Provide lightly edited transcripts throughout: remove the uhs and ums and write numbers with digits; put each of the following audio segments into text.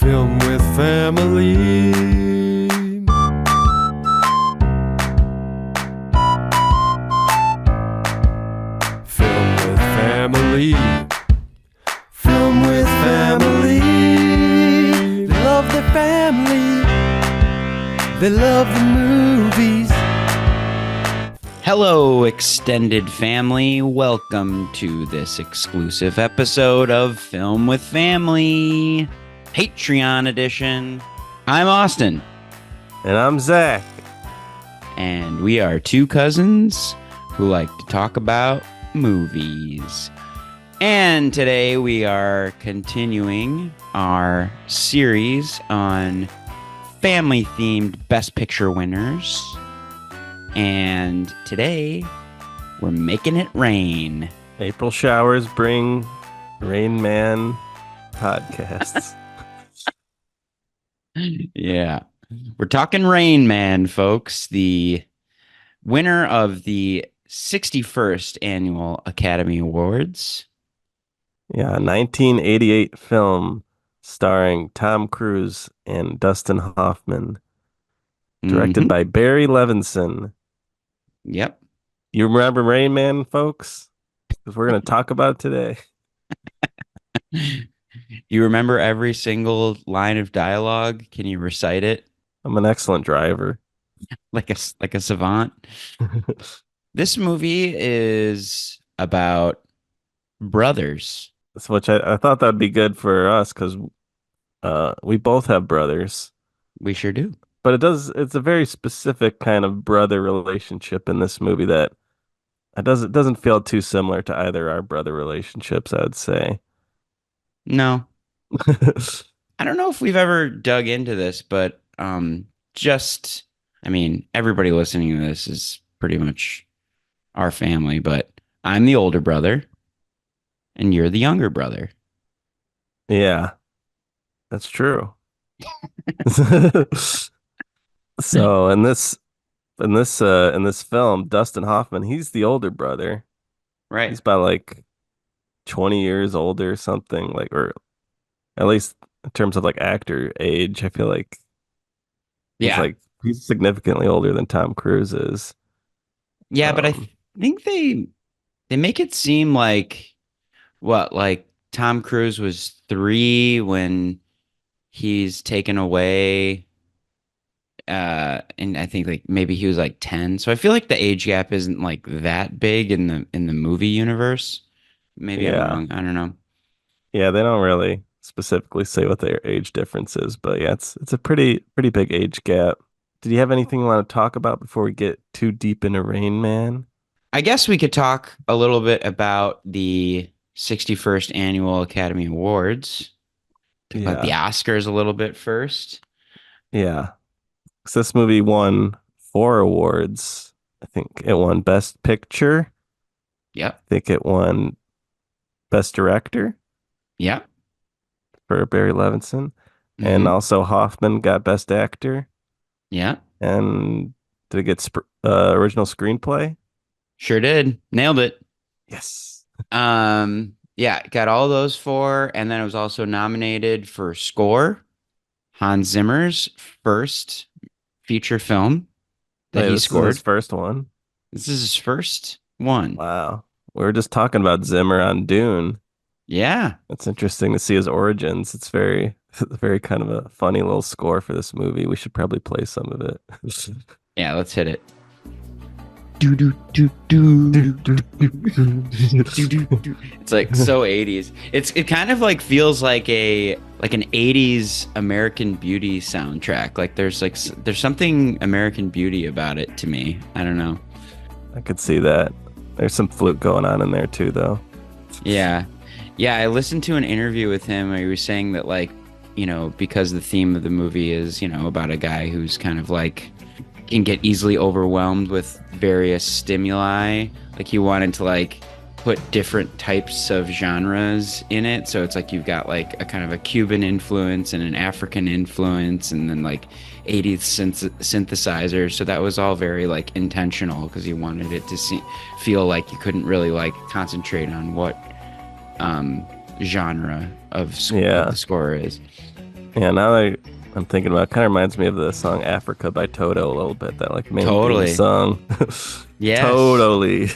Film with family. Film with family. Film with family. They love their family. They love the movies. Hello, extended family. Welcome to this exclusive episode of Film with Family, Patreon edition. I'm Austin. And I'm Zach. And we are two cousins who like to talk about movies. And today we are continuing our series on family-themed Best Picture winners. And today, we're making it rain. April showers bring Rain Man podcasts. Yeah. We're talking Rain Man, folks. The winner of the 61st Annual Academy Awards. Yeah, 1988 film starring Tom Cruise and Dustin Hoffman. Directed by Barry Levinson. Yep. You remember Rain Man, folks? Because we're going to talk about it today. You remember every single line of dialogue? Can you recite it I'm an excellent driver. like a savant? This movie is about brothers. Which I thought that'd be good for us because we both have brothers. We sure do. But it's a very specific kind of brother relationship in this movie that it doesn't feel too similar to either our brother relationships, I would say. No. I don't know if we've ever dug into this, but everybody listening to this is pretty much our family, but I'm the older brother and you're the younger brother. Yeah, that's true. So in this film, Dustin Hoffman, he's the older brother. Right. He's about like 20 years older or something, like, or at least in terms of like actor age, I feel like Yeah. he's significantly older than Tom Cruise is. Yeah, but I think they make it seem like like Tom Cruise was 3 when he's taken away. And I think like maybe he was like 10. So I feel like the age gap isn't like that big in the movie universe. Maybe I'm Yeah. wrong. I don't know. Yeah, they don't really specifically say what their age difference is, but yeah, it's a pretty big age gap. Did you have anything you want to talk about before we get too deep into Rain Man? I guess we could talk a little bit about the 61st Annual Academy Awards. Talk about the Oscars a little bit first. Yeah. 'Cause this movie won 4 awards. I think it won Best Picture. Yep. I think it won Best Director. Yep. For Barry Levinson. And also Hoffman got Best Actor. Yeah. And did it get original screenplay? Sure did. Nailed it. Yes. Yeah, got all those 4, and then it was also nominated for score. Hans Zimmer's first feature film that he scored. This is his first one. This is his first one. Wow. We were just talking about Zimmer on Dune. Yeah. It's interesting to see his origins. It's very kind of a funny little score for this movie. We should probably play some of it. Yeah, let's hit it. Do do do do do do do. It's like so 80s. It kind of like feels like an 80s American Beauty soundtrack. Like there's something American Beauty about it to me. I don't know. I could see that. There's some flute going on in there too, though. Yeah. Yeah, I listened to an interview with him where he was saying that, like, you know, because the theme of the movie is, you know, about a guy who's kind of like can get easily overwhelmed with various stimuli. Like he wanted to like put different types of genres in it. So it's like you've got like a kind of a Cuban influence and an African influence and then like 80s synthesizers. So that was all very like intentional because he wanted it to feel like you couldn't really like concentrate on what genre of the score is. Yeah, I'm thinking about it, kind of reminds me of the song Africa by Toto a little bit, that like main theme Totally. song. Yes. Totally.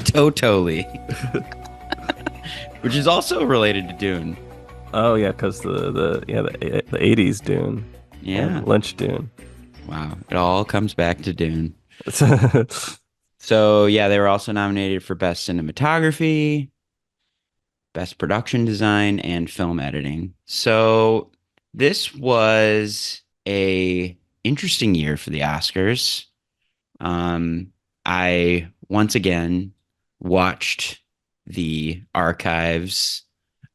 Totally. Which is also related to Dune. Oh yeah, because the 80s Dune. Yeah, Yeah. Lynch Dune. Wow. It all comes back to Dune. So, yeah, they were also nominated for Best Cinematography, Best Production Design, and Film Editing. So, this was a interesting year for the Oscars. Um, I once again watched the archives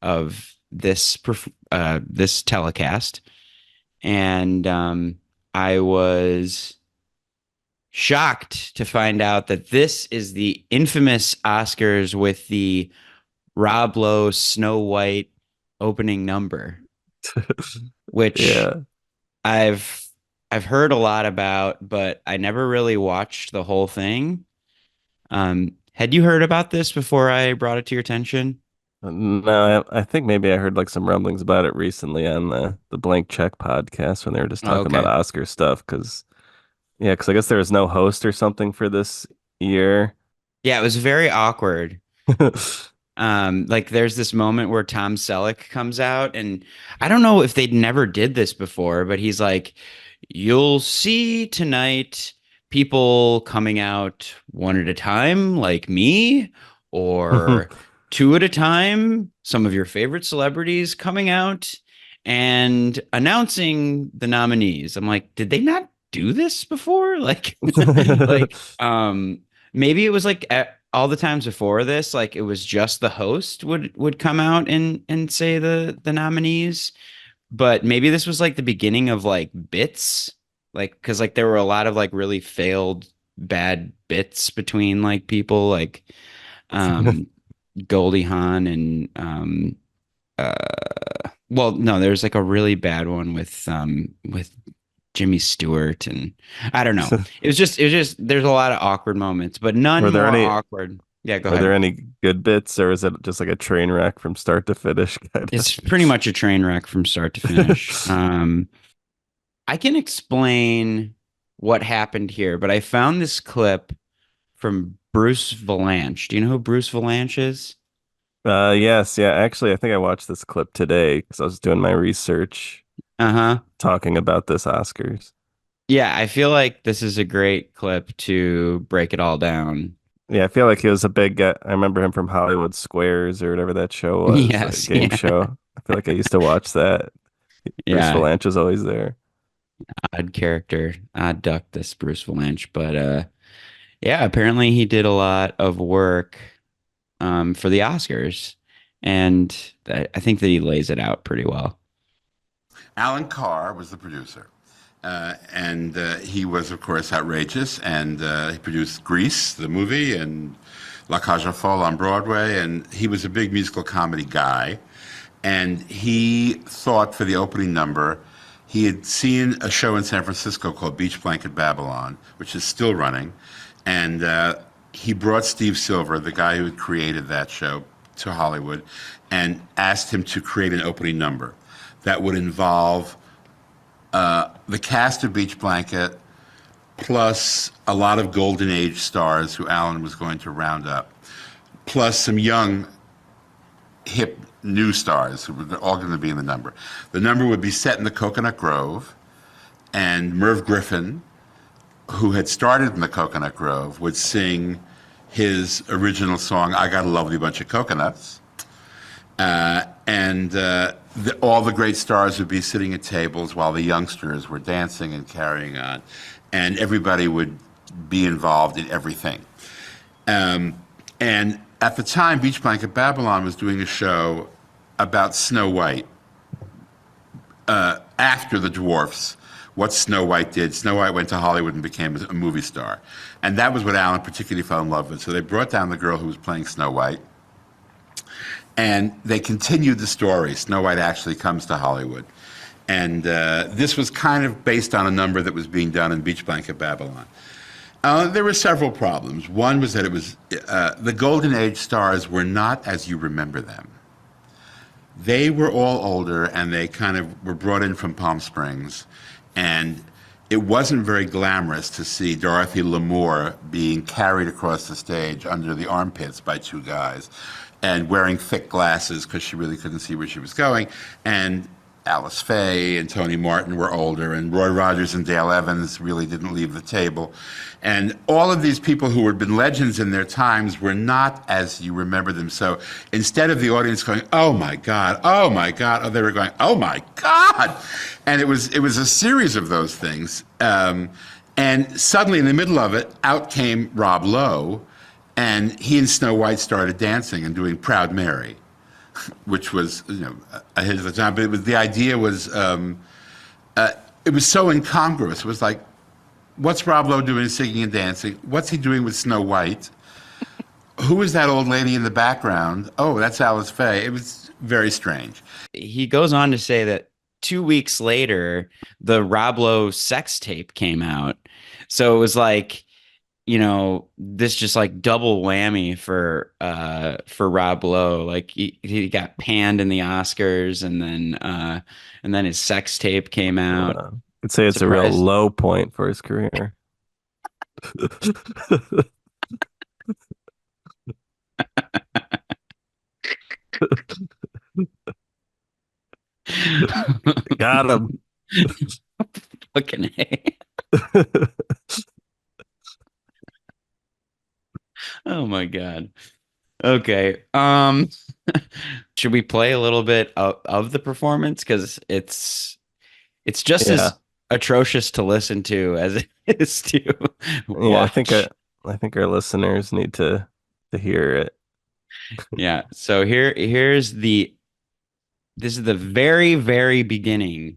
of this telecast, and I was shocked to find out that this is the infamous Oscars with the Rob Lowe Snow White opening number, which Yeah. I've I've heard a lot about, but I never really watched the whole thing. Had you heard about this before I brought it to your attention? No, I think maybe I heard like some rumblings about it recently on the Blank Check podcast when they were just Oh, talking about okay. Oscar stuff. Because I guess there was no host or something for this year. Yeah, it was very awkward. Like there's this moment where Tom Selleck comes out, and I don't know if they'd never did this before, but he's like, "You'll see tonight people coming out one at a time, like me, or two at a time, some of your favorite celebrities coming out and announcing the nominees." I'm like, did they not do this before? Like, like, maybe it was like all the times before this, like it was just the host would come out and say the nominees, but maybe this was like the beginning of like bits, like because like there were a lot of like really failed bad bits between like people like um Goldie Hawn and well, no, there's like a really bad one with Jimmy Stewart, and I don't know. It was just there's a lot of awkward moments, but none Were there more any awkward. Yeah, go were there ahead. any good bits, or is it just like a train wreck from start to finish kind It's pretty much a train wreck from start to finish. of? I can explain what happened here, but I found this clip from Bruce Valanche. Do you know who Bruce Valanche is? Yes, yeah. Actually, I think I watched this clip today because I was doing my research Uh-huh. talking about this Oscars. Yeah, I feel like this is a great clip to break it all down. Yeah, I feel like he was a big guy. I remember him from Hollywood Squares or whatever that show was, a Yes, game yeah. show. I feel like I used to watch that. Bruce Yeah, Valanche is always there. odd character, odd duck, this Bruce Valanche. But yeah, apparently he did a lot of work for the Oscars, and I think that he lays it out pretty well. Alan Carr was the producer. And he was, of course, outrageous. And he produced Grease, the movie, and La Cage aux Folles on Broadway. And he was a big musical comedy guy. And he thought for the opening number, he had seen a show in San Francisco called Beach Blanket Babylon, which is still running. And he brought Steve Silver, the guy who had created that show, to Hollywood and asked him to create an opening number that would involve the cast of Beach Blanket plus a lot of Golden Age stars who Alan was going to round up, plus some young, hip, new stars who were all going to be in the number. The number would be set in the Coconut Grove, and Merv Griffin, who had started in the Coconut Grove, would sing his original song, I Got a Lovely Bunch of Coconuts. All the great stars would be sitting at tables while the youngsters were dancing and carrying on. And everybody would be involved in everything. And at the time, Beach Blanket Babylon was doing a show about Snow White. After the Dwarfs, what Snow White did. Snow White went to Hollywood and became a movie star. And that was what Alan particularly fell in love with. So they brought down the girl who was playing Snow White. And they continued the story. Snow White actually comes to Hollywood. And this was kind of based on a number that was being done in Beach Blanket Babylon. There were several problems. One was that it was the Golden Age stars were not as you remember them. They were all older and they kind of were brought in from Palm Springs. And it wasn't very glamorous to see Dorothy Lamour being carried across the stage under the armpits by two guys and wearing thick glasses because she really couldn't see where she was going. And Alice Faye and Tony Martin were older, and Roy Rogers and Dale Evans really didn't leave the table. And all of these people who had been legends in their times were not as you remember them. So instead of the audience going, "Oh my God, oh my God," oh, they were going, "Oh my God," and it was a series of those things. And suddenly, in the middle of it, out came Rob Lowe, and he and Snow White started dancing and doing "Proud Mary," which was, a hit at the time. But the idea was, it was so incongruous. It was like, what's Rob Lowe doing singing and dancing? What's he doing with Snow White? Who is that old lady in the background? Oh, that's Alice Faye. It was very strange. He goes on to say that 2 weeks later, the Rob Lowe sex tape came out. So it was like, this just like double whammy for Rob Lowe. Like he got panned in the Oscars, and then his sex tape came out. I'd say it's a real Surprised. low point for his career. Got him. Fucking A. Oh my God. Okay. Should we play a little bit of the performance? Because it's just Yeah. as atrocious to listen to as it is to Yeah, I think watch. I think our listeners need to hear it. Yeah. So this is the very, very beginning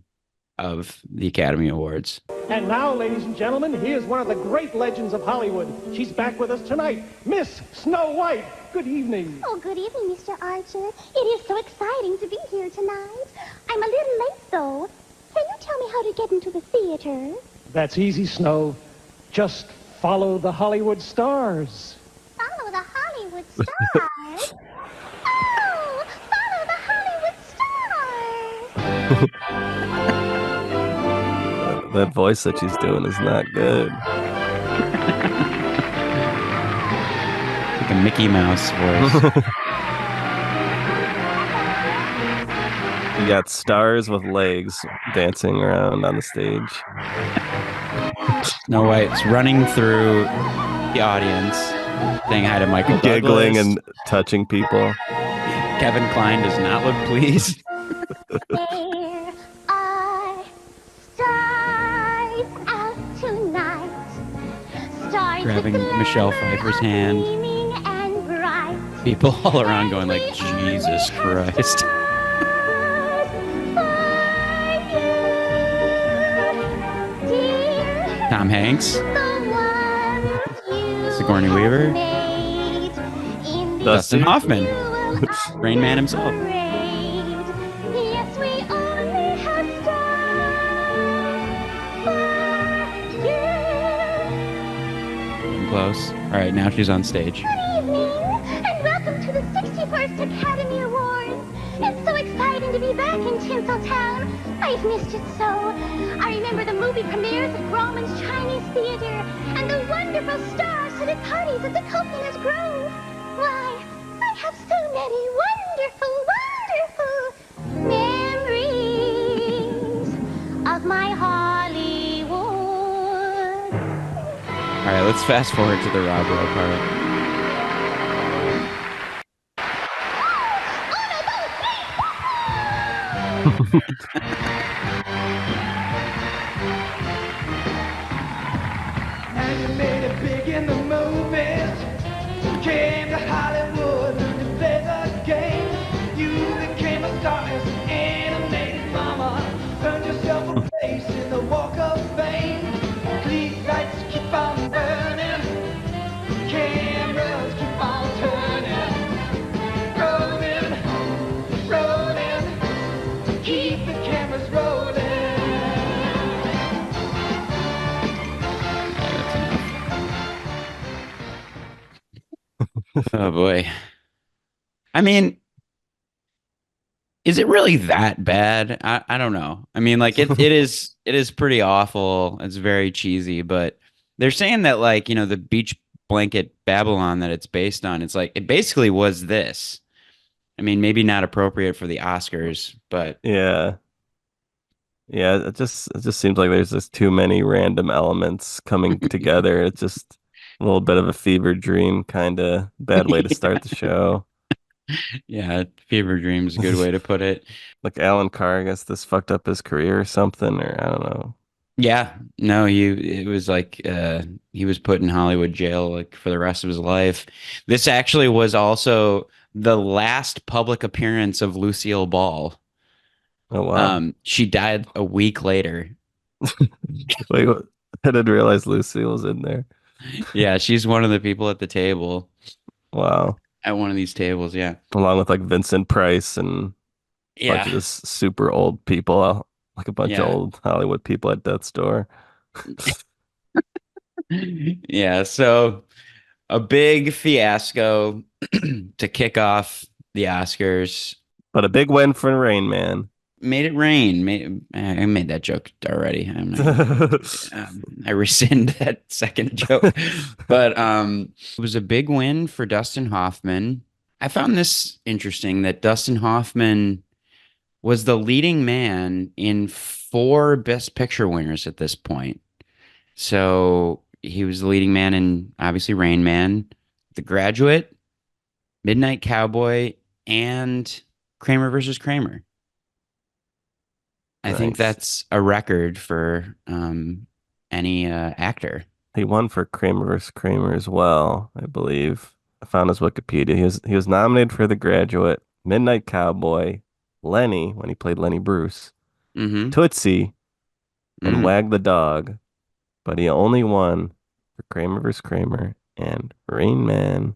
of the Academy Awards. And now, ladies and gentlemen, here's one of the great legends of Hollywood. She's back with us tonight, Miss Snow White. Good evening. Oh, good evening, Mr. Archer. It is so exciting to be here tonight. I'm a little late, though. Can you tell me how to get into the theater? That's easy, Snow. Just follow the Hollywood stars. Follow the Hollywood stars? Oh, follow the Hollywood stars. That voice that she's doing is not good. Like a Mickey Mouse voice. You got stars with legs dancing around on the stage. Snow White's running through the audience, saying hi to Michael Giggling Douglas. and touching people. Kevin Kline does not look pleased. There are stars out tonight. Stars Grabbing that Michelle glimmer Pfeiffer's are hand. gleaming and bright. People all around going like, Jesus Christ. Stars for you, dear. Tom Hanks, Sigourney Sigourney Weaver, Dustin Hoffman, Rain Man himself. Yes, we only have stars for you. Getting close. All right, now she's on stage. Good evening, and welcome to the 61st Academy Awards. It's so exciting to be back in Tinseltown. I've missed it so. I remember the movie premieres at Grauman's Chinese Theater and the wonderful star-studded parties at the Coconut Grove. Why, I have so many wonderful, wonderful memories of my Hollywood. All right, let's fast forward to the Rob Lowe part. And you made it big in the movies. You came to Hollywood to play the game. You became a star as an animated mama. Earned yourself a place in the Walk of Fame. Street lights keep on burning. Cameras keep on turning. Rolling, rolling. Keep the cameras rolling. Oh boy. I mean, Is it really that bad? I don't know. I mean, like it is pretty awful. It's very cheesy, but they're saying that like, the beach blanket Babylon that it's based on, it's like it basically was this. I mean, maybe not appropriate for the Oscars, but Yeah. Yeah, it just seems like there's just too many random elements coming together. It's just a little bit of a fever dream kind of bad way to start the show. yeah, fever dream is a good way to put it. Like Alan Carr, I guess this fucked up his career or something, or I don't know. Yeah, no, it was like he was put in Hollywood jail like for the rest of his life. This actually was also the last public appearance of Lucille Ball. Oh wow. She died a week later. Wait, I didn't realize Lucille was in there. Yeah, she's one of the people at the table Wow. at one of these tables. Yeah. Along with like Vincent Price and a bunch of Yeah. just super old people, like a bunch of Yeah. old Hollywood people at death's door. Yeah. So a big fiasco to kick off the Oscars. But a big win for Rain Man. Made it rain. I made that joke already. I'm not gonna, I rescind that second joke. But it was a big win for Dustin Hoffman. I found this interesting that Dustin Hoffman was the leading man in four Best Picture winners at this point. So he was the leading man in obviously Rain Man, The Graduate, Midnight Cowboy, and Kramer versus Kramer. I think Nice. that's a record for any actor. He won for Kramer vs. Kramer as well, I believe. I found his Wikipedia. He was nominated for The Graduate, Midnight Cowboy, Lenny when he played Lenny Bruce, Mm-hmm. Tootsie, and Mm-hmm. Wag the Dog, but he only won for Kramer vs. Kramer and Rain Man.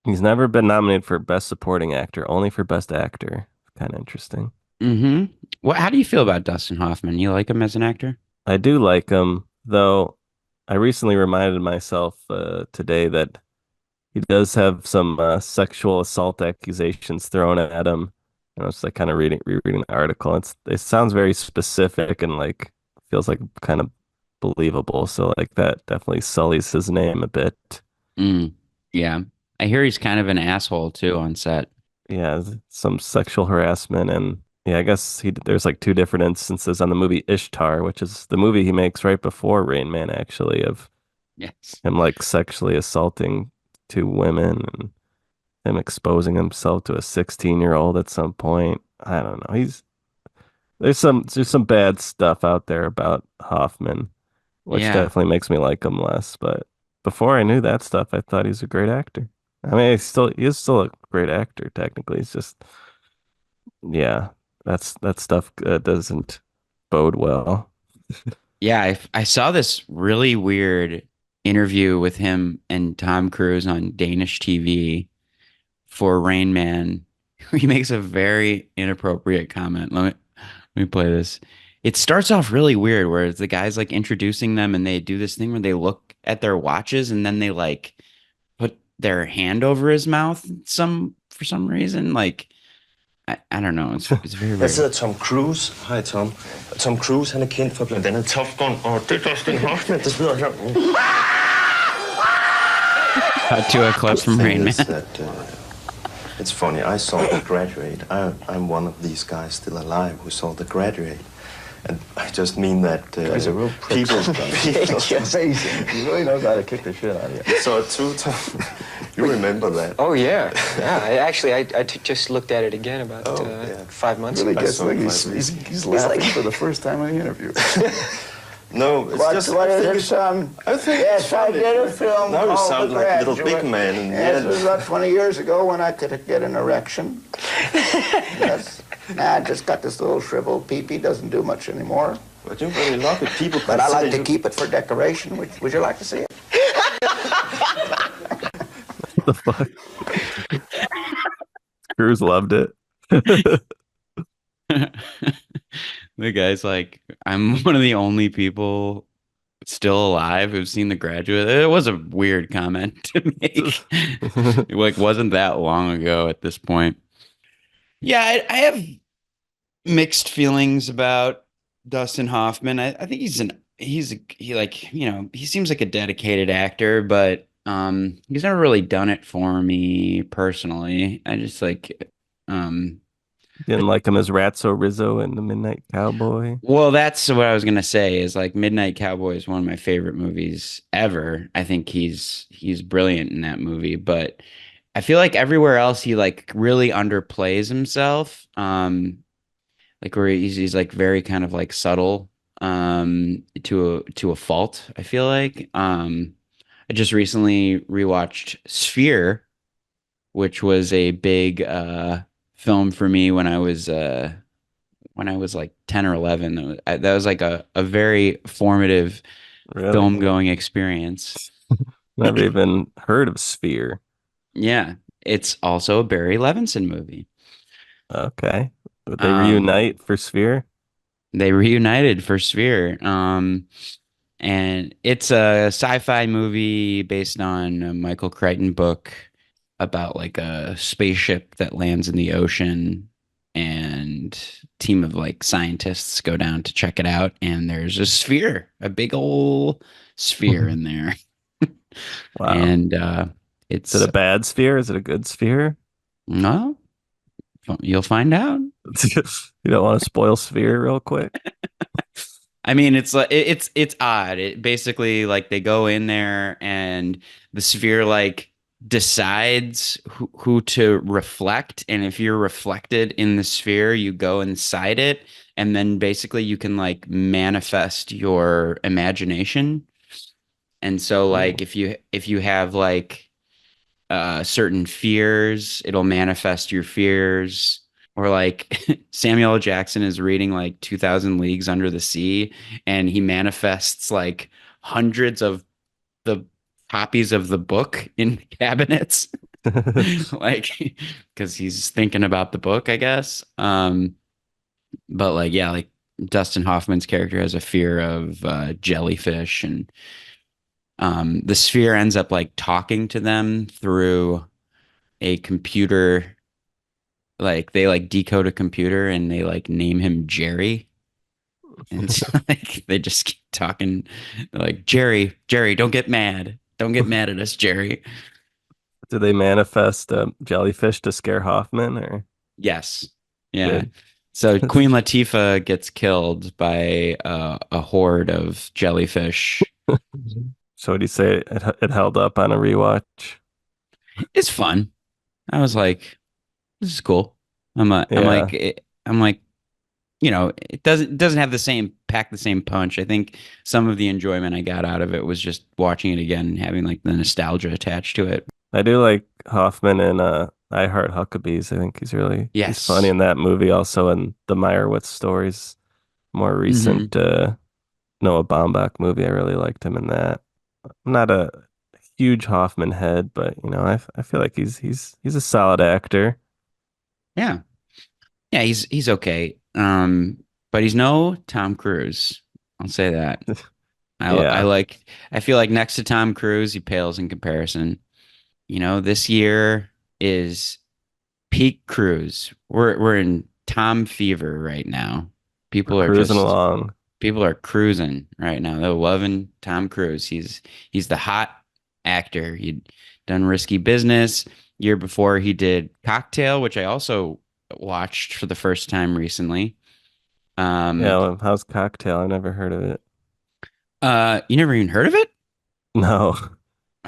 He's never been nominated for Best Supporting Actor, only for Best Actor. Kind of interesting. Mm-hmm. How do you feel about Dustin Hoffman? You like him as an actor? I do like him, though I recently reminded myself today that he does have some sexual assault accusations thrown at him. And I was like kind of rereading the article. It sounds very specific and like feels like kind of believable. So like that definitely sullies his name a bit. Mm. Yeah. I hear he's kind of an asshole too on set. Yeah, some sexual harassment and yeah, I guess there's like two different instances on the movie Ishtar, which is the movie he makes right before Rain Man actually of Yes. him like sexually assaulting two women and him exposing himself to a 16-year-old at some point. I don't know. There's some bad stuff out there about Hoffman, which Yeah. definitely makes me like him less. But before I knew that stuff, I thought he's a great actor. I mean, he is still a great actor technically. It's just yeah, that stuff doesn't bode well. Yeah. I saw this really weird interview with him and Tom Cruise on Danish TV for Rain Man. He makes a very inappropriate comment. Let me play this. It starts off really weird where the guy's like introducing them and they do this thing where they look at their watches and then they like put their hand over his mouth for some reason. Like I don't know. It's very Der weird. sidder Tom Cruise. Hej Tom. Tom Cruise, han er kendt for blandt andet Top Gun, og det er Dustin Hoffman, der sidder her. Cut to a clip from Rain Man. It's funny, I saw The Graduate. I'm one of these guys still alive who saw The Graduate. And I just mean that He's a real prick. people, It's amazing. He really knows how to kick the shit out of you. So too, Tom, you remember that? Oh yeah, yeah. I just looked at it again about yeah. 5 months Really ago. gets saw like it he's laughing for the first time in the interview. No, it's just. What I is think it, it's- son? I think Yes, it's I funny. did a film Now you called sound The like a little Graduate. big man in the Yes, it was end. about 20 years ago when I could get an erection. Yes. Nah, I just got this little shriveled peepee. Doesn't do much anymore. But you really love it. People But I like consider to you- keep it for decoration. Would you like to see it? The fuck? Cruz loved it. The guy's like, I'm one of the only people still alive who've seen The Graduate. It was a weird comment to make. It like wasn't that long ago at this point. Yeah, I have mixed feelings about Dustin Hoffman. I think he like, he seems like a dedicated actor, but he's never really done it for me personally. I just like um Didn't like him as Ratso Rizzo in The Midnight Cowboy. well, that's what I was gonna say is like Midnight Cowboy is one of my favorite movies ever. I think he's brilliant in that movie, but I feel like everywhere else he like really underplays himself. Like where he's like very kind of like subtle to a fault, I feel like. I just recently rewatched Sphere, which was a big film for me when I was like 10 or 11. That was like a very formative Really? film going experience. Never even heard of Sphere. Yeah, it's also a Barry Levinson movie. Okay. Would they Um, reunite for Sphere? they reunited for Sphere. And it's a sci-fi movie based on a Michael Crichton book about like a spaceship that lands in the ocean and team of like scientists go down to check it out and there's a sphere, a big old sphere in there. Wow. And Is it it's a bad sphere? Is it a good sphere? no, you'll find out. You don't want to spoil Sphere real quick? I mean, it's like it's odd. It basically like they go in there and the sphere like decides who to reflect, and if you're reflected in the sphere, you go inside it, and then basically you can like manifest your imagination. And so like Cool. if you have like certain fears, it'll manifest your fears. Or like Samuel L. Jackson is reading like 2000 Leagues Under the Sea and he manifests like hundreds of the copies of the book in cabinets. Like because he's thinking about the book, I guess. But like yeah, like Dustin Hoffman's character has a fear of jellyfish and the sphere ends up like talking to them through a computer, like they like decode a computer and they like name him Jerry. And so, like they just keep talking like Jerry, don't get mad. Don't get mad at us, Jerry. Do they manifest jellyfish to scare Hoffman or Yes. Yeah. good? So Queen Latifah gets killed by a horde of jellyfish. So would you say it held up on a rewatch? It's fun. I was like, this is cool. Yeah, I'm like, it doesn't have the same pack the same punch. I think some of the enjoyment I got out of it was just watching it again and having like the nostalgia attached to it. I do like Hoffman in I Heart Huckabees. I think he's funny Yes. in that movie. Also in the Meyerowitz stories, more Hmm. recent Noah Baumbach movie. I really liked him in that. I'm not a huge Hoffman head, but I feel like he's a solid actor. Yeah. Yeah, he's okay. But he's no Tom Cruise. I'll say that. I Yeah, like I feel like next to Tom Cruise, he pales in comparison. This year is peak Cruise. We're in Tom fever right now. we're People are cruising just along. people are cruising right now. They're loving Tom Cruise. He's the hot actor. He'd done Risky Business. Year before he did Cocktail, which I also watched for the first time recently. Yeah, Um, well, how's Cocktail? I never heard of it. you never even heard of it? No.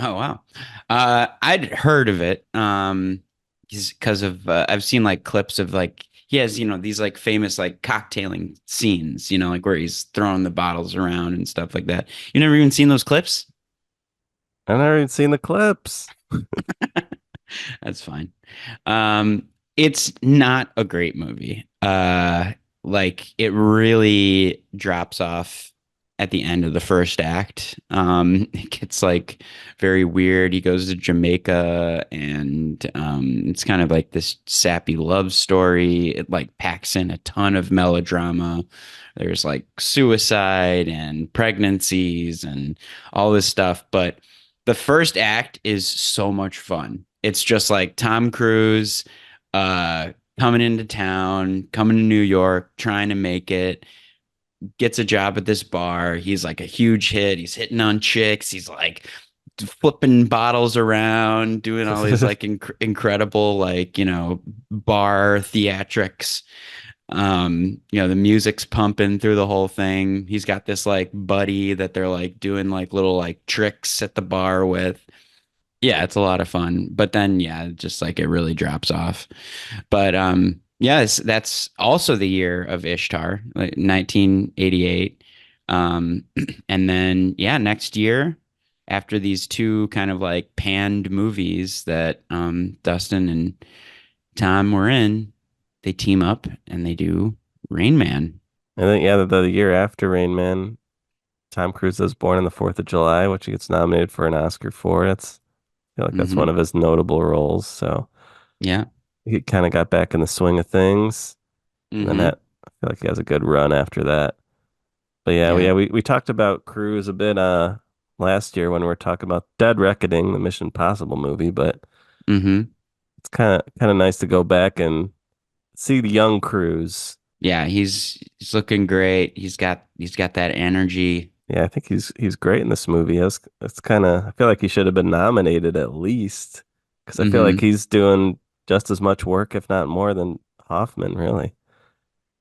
Oh wow. I'd heard of it. Because of I've seen like clips of like he has these like famous like cocktailing scenes, like where he's throwing the bottles around and stuff like that. You never even seen those clips? I've never even seen the clips. That's fine. It's not a great movie. Like it really drops off at the end of the first act. It gets like very weird. He goes to Jamaica and it's kind of like this sappy love story. It like packs in a ton of melodrama. There's like suicide and pregnancies and all this stuff, but the first act is so much fun. It's just like Tom Cruise, uh, coming into town, coming to New York, trying to make it, gets a job at this bar. He's like a huge hit. He's hitting on chicks. He's like flipping bottles around, doing all these like incredible, like, bar theatrics. The music's pumping through the whole thing. He's got this like buddy that they're like doing like little like tricks at the bar with. Yeah, it's a lot of fun. But then yeah, just like it really drops off. But yeah, that's also the year of Ishtar, like 1988. Um and then yeah, next year after these two kind of like panned movies that Dustin and Tom were in, they team up and they do Rain Man. I think yeah, the year after Rain Man, Tom Cruise was born on the 4th of July, which he gets nominated for an Oscar for. I feel like that's one Hmm. of his notable roles. So Yeah. he kind of got back in the swing of things. And then Hmm. I feel like he has a good run after that. But yeah, Yeah. we talked about Cruise a bit last year when we were talking about Dead Reckoning, the Mission Impossible movie, but Hmm. it's kind of nice to go back and see the young Cruise. Yeah, he's looking great. He's got that energy. Yeah, I think he's great in this movie. It's kind of I feel like he should have been nominated at least because I feel like Hmm. he's doing just as much work, if not more, than Hoffman, really.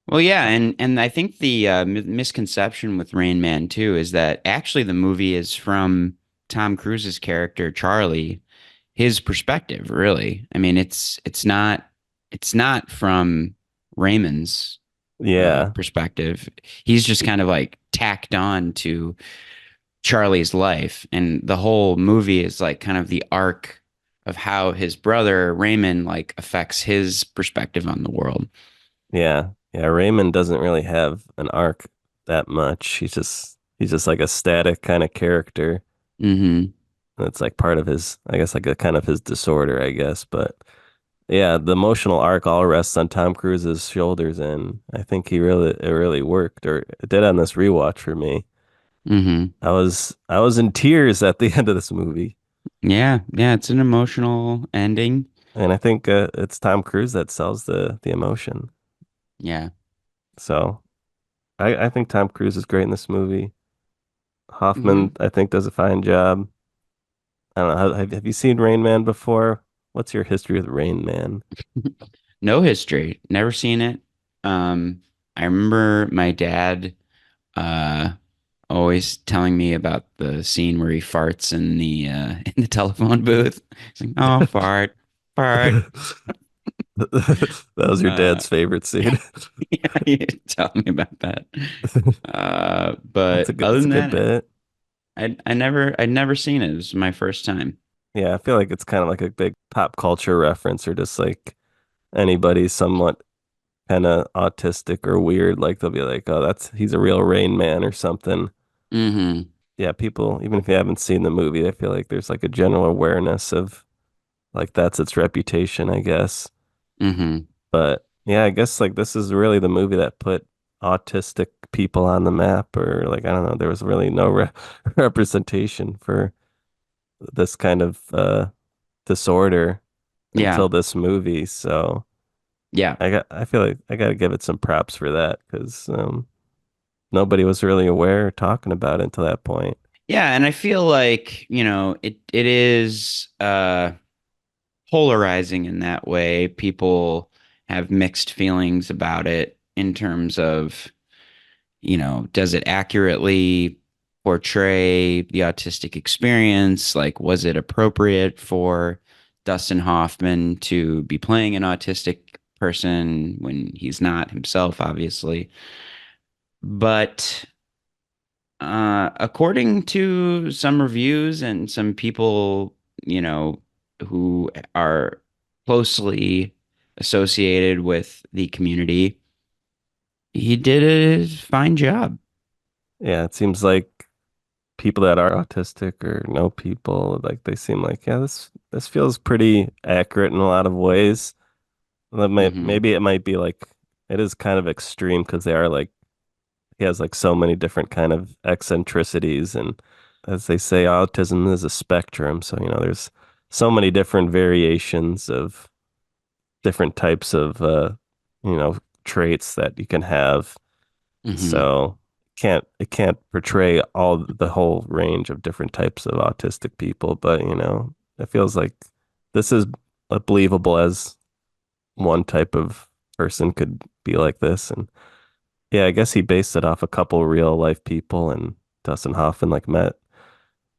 Well, yeah, and I think the misconception with Rain Man too is that actually the movie is from Tom Cruise's character Charlie, his perspective, really. I mean, it's not from Raymond's Yeah, perspective. He's just kind of like tacked on to Charlie's life, and the whole movie is like kind of the arc of how his brother Raymond like affects his perspective on the world. yeah. Raymond doesn't really have an arc that much. He's just like a static kind of character. Hmm. It's like part of his, I guess, like a kind of his disorder, I guess. But yeah, the emotional arc all rests on Tom Cruise's shoulders, and I think it really worked, or it did on this rewatch for me. Hmm. I was in tears at the end of this movie, Yeah, yeah, it's an emotional ending. and I think it's Tom Cruise that sells the emotion. Yeah. So I think Tom Cruise is great in this movie. Hmm. Hoffman, I think, does a fine job. I don't know. Have you seen Rain Man before? What's your history with Rain Man? No history, never seen it. I remember my dad uh always telling me about the scene where he farts in the in the telephone booth. He's like, "Oh, fart, fart." That was your Uh, dad's favorite scene. yeah, you tell me about that. But other It's a than good that, bit. I'd never seen it. It was my first time. Yeah, I feel like it's kind of like a big pop culture reference or just like anybody somewhat kind of autistic or weird, like they'll be like, "Oh, he's a real Rain Man" or something. Hmm. Yeah, people, even if you haven't seen the movie, I feel like there's like a general awareness of like that's its reputation, I guess. Hmm. But yeah, I guess like this is really the movie that put autistic people on the map, or like I don't know, there was really no representation for this kind of disorder Yeah. until this movie. So Yeah. I feel like I got to give it some props for that because nobody was really aware or talking about it until that point. Yeah, and I feel like, it is polarizing in that way. People have mixed feelings about it in terms of, does it accurately portray the autistic experience? Like, was it appropriate for Dustin Hoffman to be playing an autistic person when he's not himself, obviously? But according to some reviews and some people, who are closely associated with the community, he did a fine job. Yeah, it seems like people that are autistic or know people, like they seem like, yeah, this feels pretty accurate in a lot of ways. That Hmm. maybe it might be like it is kind of extreme because they are like he has like so many different kind of eccentricities, and as they say, autism is a spectrum. So, there's so many different variations of different types of you know, traits that you can have. Hmm. So it can't portray all the whole range of different types of autistic people, but you know, it feels like this is believable as one type of person could be like this. And yeah, I guess he based it off a couple real life people, and Dustin Hoffman like met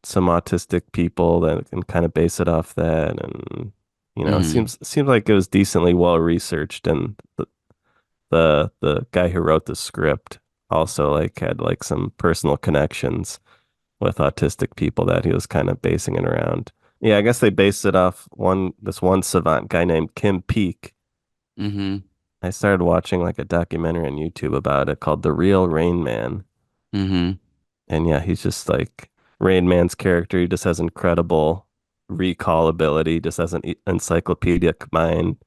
some autistic people that can kind of base it off that. And you know, it Hmm. seems like it was decently well researched, and the guy who wrote the script also like had like some personal connections with autistic people that he was kind of basing it around. Yeah, I guess they based it off this one savant guy named Kim Peek. Hmm. I started watching like a documentary on YouTube about it called The Real Rain Man. Hmm. And yeah, he's just like Rain Man's character. He just has incredible recall ability, just has an encyclopedic mind.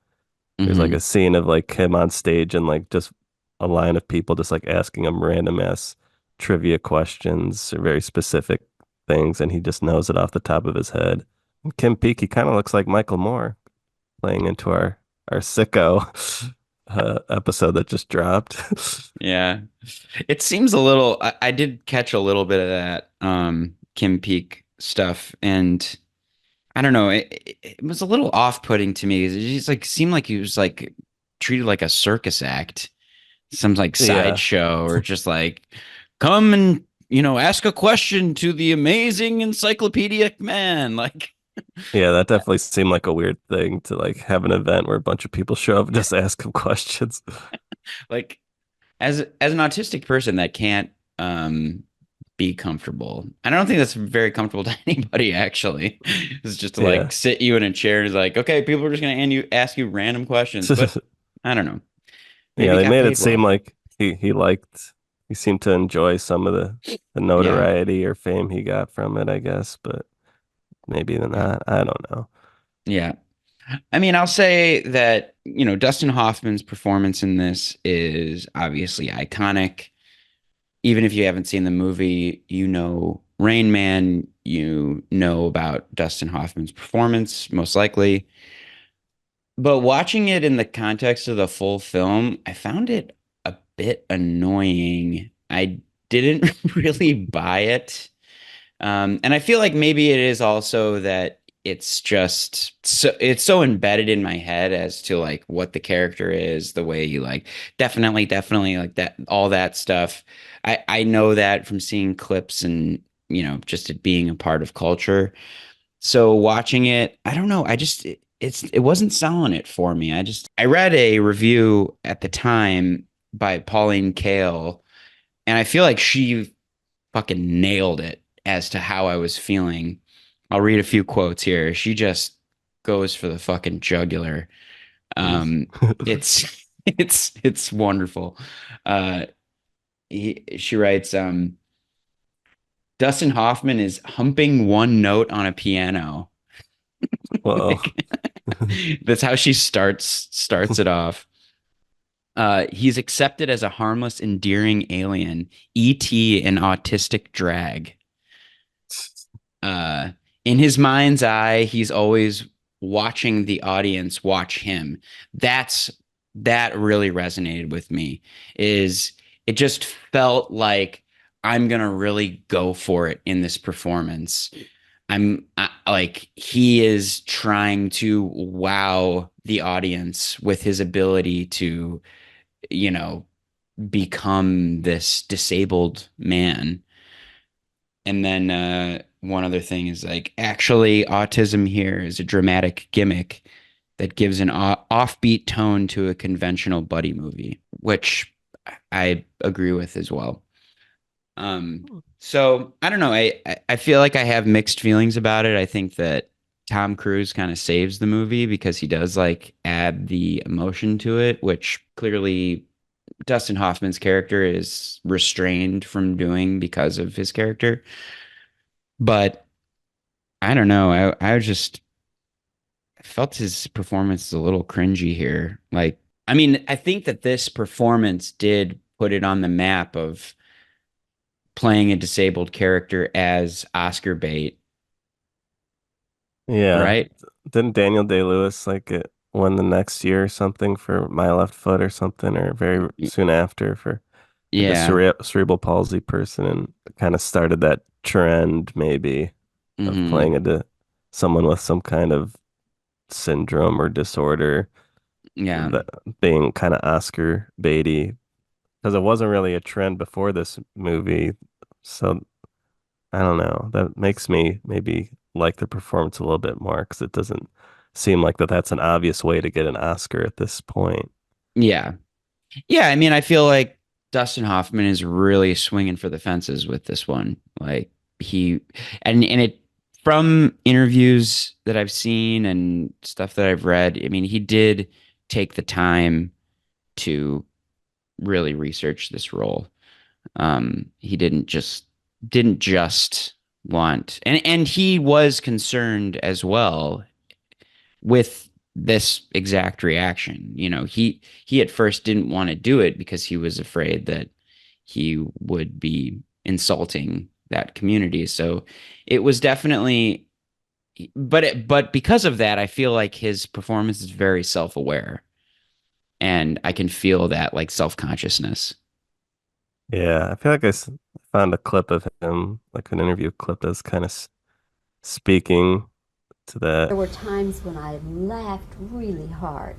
There's like a Hmm. scene of like him on stage and like just a line of people just like asking him random ass trivia questions or very specific things, and he just knows it off the top of his head. And Kim Peek, he kind of looks like Michael Moore playing into our sicko episode that just dropped. Yeah. It seems a little, I did catch a little bit of that Kim Peek stuff, and I don't know, it was a little off-putting to me. It just like seemed like he was like treated like a circus act, some like Yeah. sideshow, or just like come and ask a question to the amazing encyclopedic man. Like Yeah, that definitely seemed like a weird thing to like have an event where a bunch of people show up and just ask him questions. like as an autistic person that can't be comfortable. And I don't think that's very comfortable to anybody actually. It's just to like Yeah. sit you in a chair and it's like, okay, people are just gonna ask you random questions. But I don't know. Yeah, Maybe he they got made it paid seem well. like he seemed to enjoy some of the Yeah. notoriety or fame he got from it, I guess, but maybe Yeah. not. I don't know. Yeah. I mean, I'll say that, Dustin Hoffman's performance in this is obviously iconic. Even if you haven't seen the movie, you know Rain Man, you know about Dustin Hoffman's performance, most likely. But watching it in the context of the full film, I found it a bit annoying. I didn't really buy it. And I feel like maybe it is also that it's so embedded in my head as to like what the character is, the way you like definitely like that, all that stuff. I know that from seeing clips and just it being a part of culture. So watching it, I don't know. It wasn't selling it for me. I read a review at the time by Pauline Kael, and I feel like she fucking nailed it as to how I was feeling. I'll read a few quotes here. She just goes for the fucking jugular. Jeez. It's it's wonderful. Uh, she writes, Dustin Hoffman is humping one note on a piano. Well, Like, that's how she starts it off. He's accepted as a harmless, endearing alien, ET, an autistic drag. Uh, in his mind's eye, he's always watching the audience watch him. That's that really resonated with me. Is it just felt like I'm gonna really go for it in this performance. Like he is trying to wow the audience with his ability to, you know, become this disabled man. And then one other thing is like, actually, autism here is a dramatic gimmick that gives an offbeat tone to a conventional buddy movie, which I agree with as well. So I don't know. I feel like I have mixed feelings about it. I think that Tom Cruise kind of saves the movie because he does like add the emotion to it, which clearly Dustin Hoffman's character is restrained from doing because of his character. But I don't know. I felt his performance a little cringy here. Like, I mean, I think that this performance did put it on the map of playing a disabled character as Oscar bait, yeah. right? Didn't Daniel Day-Lewis like it won the next year or something for My Left Foot or something, or very soon after for like a Yeah. cerebral palsy person, and kind of started that trend maybe of Hmm. playing into someone with some kind of syndrome or disorder Yeah. that being kind of Oscar baity because it wasn't really a trend before this movie. So I don't know. That makes me maybe like the performance a little bit more because it doesn't seem like that's an obvious way to get an Oscar at this point. Yeah. Yeah. I mean, I feel like Dustin Hoffman is really swinging for the fences with this one. Like he, and it, from interviews that I've seen and stuff that I've read, I mean, he did take the time to really research this role. He didn't just want, and he was concerned as well with this exact reaction. He at first didn't want to do it because he was afraid that he would be insulting that community. So it was definitely, but because of that, I feel like his performance is very self-aware, and I can feel that like self-consciousness. Yeah, I feel like found a clip of him, like an interview clip that's kind of speaking to that. There were times when I laughed really hard,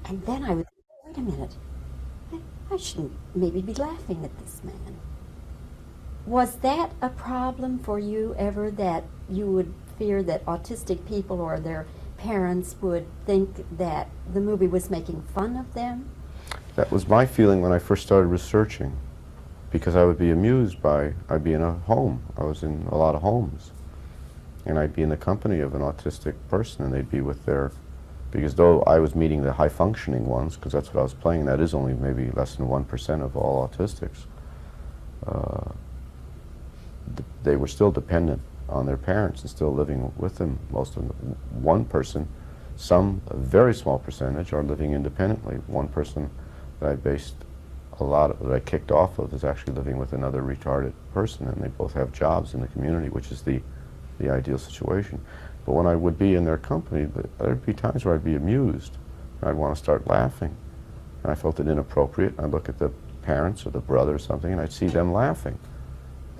and then I would think, wait a minute, I shouldn't maybe be laughing at this man. Was that a problem for you ever, that you would fear that autistic people or their parents would think that the movie was making fun of them? That was my feeling when I first started researching, because I would be amused by, I'd be in a home. I was in a lot of homes. And I'd be in the company of an autistic person, and they'd be with their, because though I was meeting the high-functioning ones, because that's what I was playing, that is only maybe less than 1% of all autistics, they were still dependent on their parents and still living with them. Most of them, one person, a very small percentage, are living independently. One person that I based that I kicked off of is actually living with another retarded person, and they both have jobs in the community, which is the ideal situation. But when I would be in their company, there'd be times where I'd be amused, and I'd want to start laughing, and I felt it inappropriate. I'd look at the parents or the brother or something, and I'd see them laughing.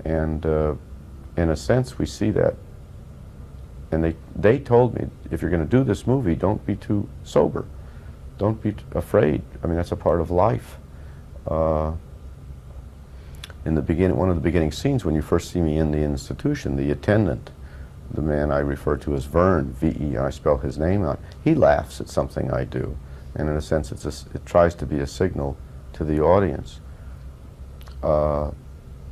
And in a sense, we see that. And they told me, if you're going to do this movie, don't be too sober. Don't be afraid. I mean, that's a part of life. In the beginning, one of the beginning scenes, when you first see me in the institution, the attendant, the man I refer to as Vern, V-E, I spell his name out, he laughs at something I do. And in a sense, it tries to be a signal to the audience.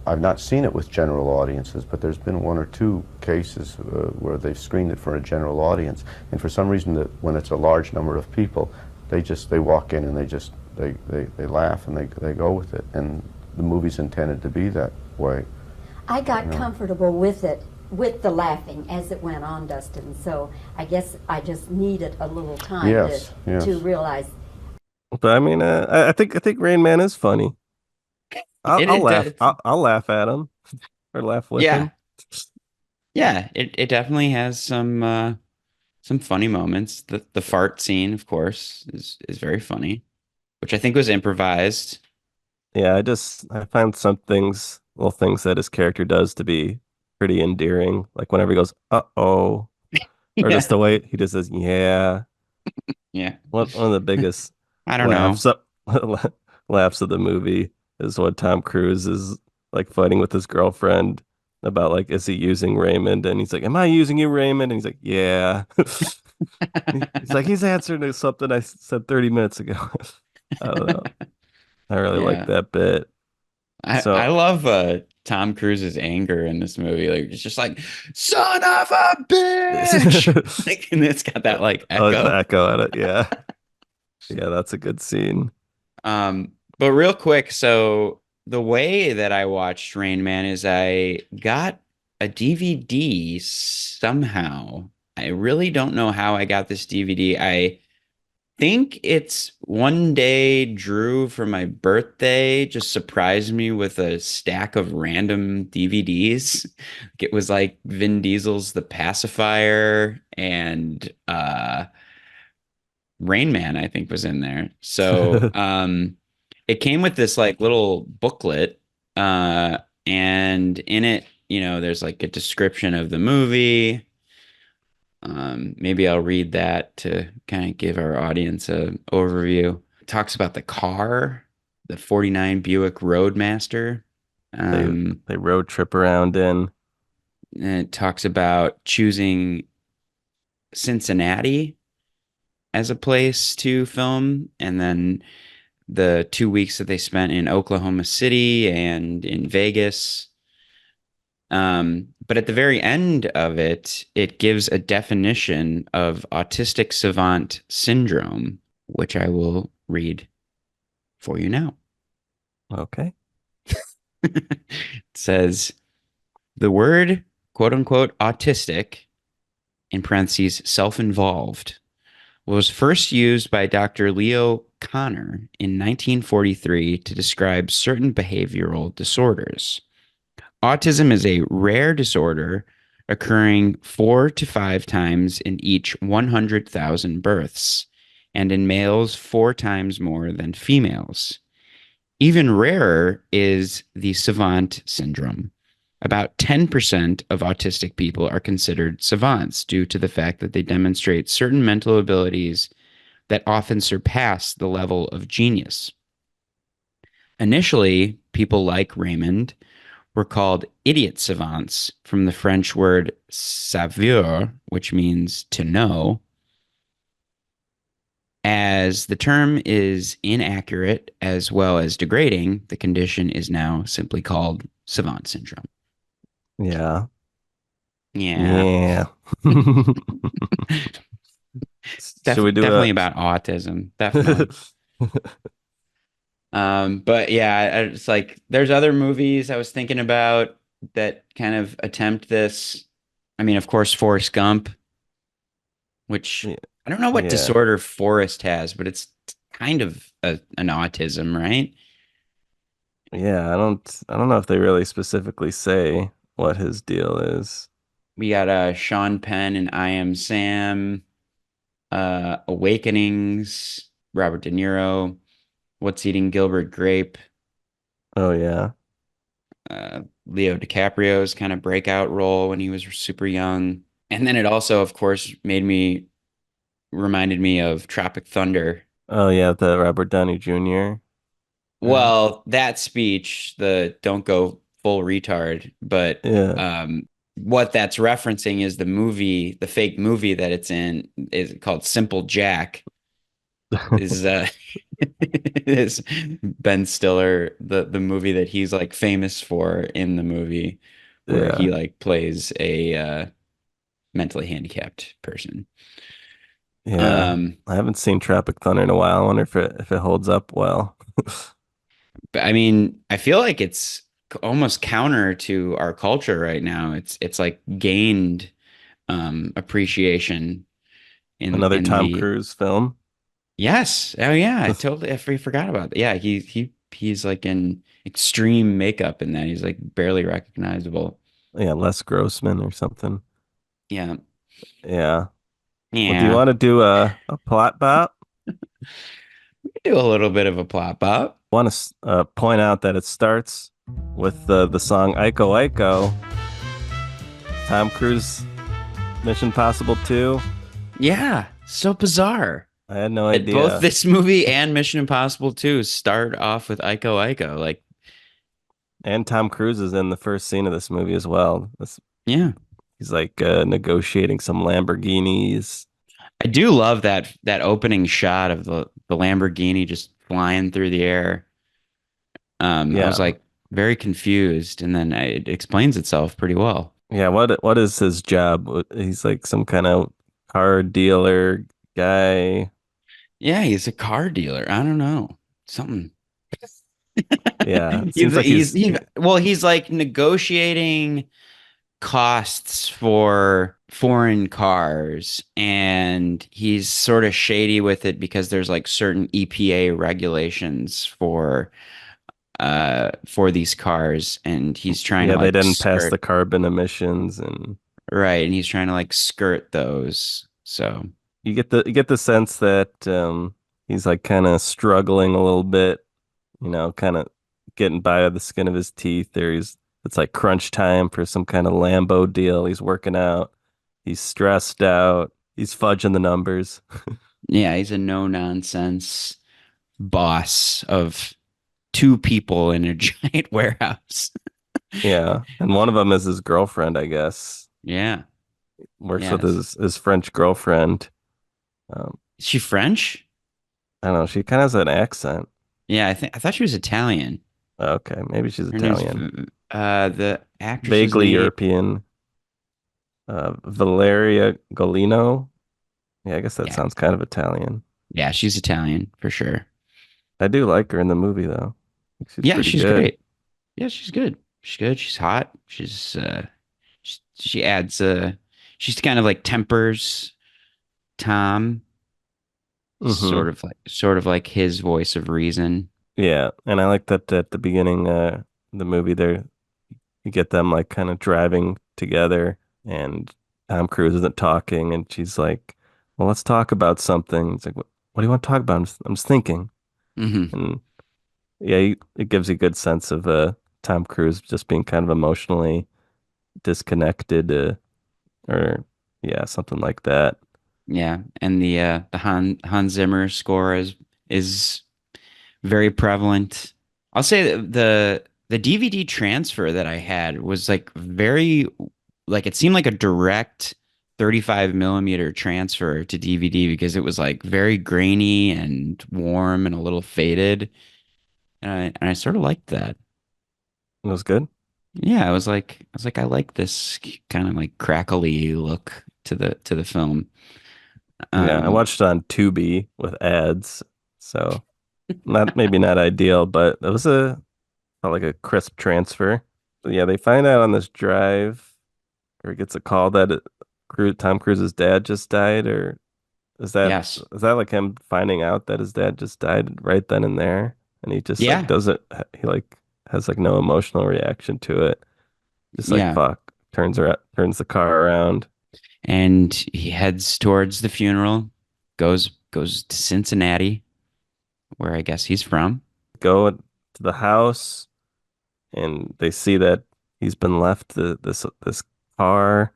I've not seen it with general audiences, but there's been one or two cases where they've screened it for a general audience. And for some reason, when it's a large number of people, they walk in and they laugh and they go with it. And the movie's intended to be that way. I got comfortable with it, with the laughing as it went on, Dustin. So I guess I just needed a little time Yes. to realize. But I mean, I think Rain Man is funny. I'll It laugh. does. I'll laugh at him or laugh with Yeah. him. Yeah, it definitely has some funny moments. The fart scene, of course, is very funny, which I think was improvised. Yeah, I find some things, little things that his character does to be pretty endearing. Like whenever he goes, "Uh-oh," or Yeah. just the way he just says, "Yeah." Yeah. One of the biggest I don't know. laughs up laughs of the movie is when Tom Cruise is like fighting with his girlfriend about like, is he using Raymond? And he's like, "Am I using you, Raymond?" And he's like, "Yeah." He's like, he's answering to something I said 30 minutes ago. I don't know. I really like Yeah. that bit. I So, love Tom Cruise's anger in this movie. Like it's just like, son of a bitch. Like, and it's got that like oh, the echo. echo at it. Yeah. Yeah, that's a good scene. But real quick, so the way that I watched Rain Man is I got a DVD somehow. I really don't know how I got this DVD. I think it's one day Drew for my birthday just surprised me with a stack of random DVDs. It was like Vin Diesel's The Pacifier and Rain Man, I think, was in there. So it came with this like little booklet, and in it, there's like a description of the movie. Maybe I'll read that to kind of give our audience an overview. It talks about the car, the 49 Buick Roadmaster. They Um, they road trip around in. and it talks about choosing Cincinnati as a place to film, and then the 2 weeks that they spent in Oklahoma City and in Vegas. But at the very end of it, it gives a definition of autistic savant syndrome, which I will read for you now. Okay. It says the word quote unquote autistic, in parentheses, self-involved, was first used by Dr. Leo Kanner in 1943 to describe certain behavioral disorders. Autism is a rare disorder occurring 4 to 5 times in each 100,000 births, and in males 4 times more than females. Even rarer is the savant syndrome. About 10% of autistic people are considered savants due to the fact that they demonstrate certain mental abilities that often surpass the level of genius. Initially, people like Raymond were called idiot savants from the French word savoir, which means to know. As the term is inaccurate as well as degrading, the condition is now simply called savant syndrome. Yeah. Yeah. Yeah. Should we do Definitely about autism. Definitely. But yeah, it's like there's other movies I was thinking about that kind of attempt this. I mean, of course, Forrest Gump, which I don't know what Yeah. disorder Forrest has, but it's kind of an autism, right? Yeah, I don't know if they really specifically say what his deal is. We got Sean Penn and I Am Sam, Awakenings, Robert De Niro, What's Eating Gilbert Grape, Oh yeah. Leo DiCaprio's kind of breakout role when he was super young. And then it also, of course, reminded me of Tropic Thunder. Oh yeah, the Robert Downey Jr. Right? Well, that speech, the don't go full retard, but Yeah. what that's referencing is the movie, the fake movie that it's in is called Simple Jack. Is is Ben Stiller, the movie that he's like famous for in the movie where Yeah. he like plays a mentally handicapped person. Yeah. Um, I haven't seen Tropic Thunder in a while. I wonder if it holds up well. but I mean, I feel like it's almost counter to our culture right now. It's like gained appreciation Another in Tom the Cruise film. yes. Oh yeah, I forgot about that. Yeah, he's like in extreme makeup in that. He's like barely recognizable. Yeah, Les Grossman or something. Yeah. Yeah. Well, do you Yeah. want to do a plot bop? We do a little bit of a plop up. Want to point out that it starts with the song Ico Ico. Tom Cruise Mission Possible 2. Yeah. So bizarre. I had no Both idea. this movie and Mission Impossible 2 start off with Ico Ico. Like, And Tom Cruise is in the first scene of this movie as well. yeah. He's like negotiating some Lamborghinis. I do love that opening shot of the Lamborghini just flying through the air. I Yeah. was like very confused, and then it explains itself pretty well. Yeah, what is his job? He's like some kind of car dealer guy. Yeah, he's a car dealer. I don't know. Something. Yeah, it seems He's like he's like negotiating costs for foreign cars, and he's sort of shady with it because there's like certain EPA regulations for these cars, and he's trying to yeah, they like didn't pass the skirt carbon emissions and right, and he's trying to like skirt those. So you get the sense that he's like kind of struggling a little bit, kind of getting by with the skin of his teeth. It's like crunch time for some kind of Lambo deal. He's working out. He's stressed out. He's fudging the numbers. Yeah, he's a no nonsense boss of two people in a giant warehouse. Yeah. And one of them is his girlfriend, I guess. Yeah. Works with Yes. his French girlfriend. Um, Is she French? I don't know. She kind of has an accent. Yeah, I thought she was Italian. Okay, maybe she's Her name's Italian. the actress's Vaguely name. European. Valeria Golino. Yeah, I guess that Yeah. sounds kind of Italian. Yeah, she's Italian for sure. I do like her in the movie though. She's Yeah, pretty she's good. great. Yeah, she's good. She's good. She's hot. She adds she's kind of like tempers Tom, Hmm. sort of like his voice of reason. Yeah, and I like that at the beginning, the movie there, you get them like kind of driving together, and Tom Cruise isn't talking, and she's like, "Well, let's talk about something." It's like, What do you want to talk about?" I'm just thinking, Hmm. and yeah, it gives you a good sense of Tom Cruise just being kind of emotionally disconnected, or yeah, something like that. Yeah, and the Hans Zimmer score is very prevalent. I'll say that the DVD transfer that I had was like very like it seemed like a direct 35 millimeter transfer to DVD because it was like very grainy and warm and a little faded. And I sort of liked that. It was good. Yeah, I like this kind of like crackly look to the film. Yeah, I Um, watched it on Tubi with ads, so not maybe not ideal, but it was felt like a crisp transfer. But yeah, they find out on this drive, or he gets a call that Tom Cruise's dad just died, or is that yes. is that like him finding out that his dad just died right then and there, and he just like Yeah. doesn't he like has like no emotional reaction to it, just like Yeah. fuck, turns the car around. And he heads towards the funeral, goes to Cincinnati, where I guess he's from. Go to the house, and they see that he's been left this car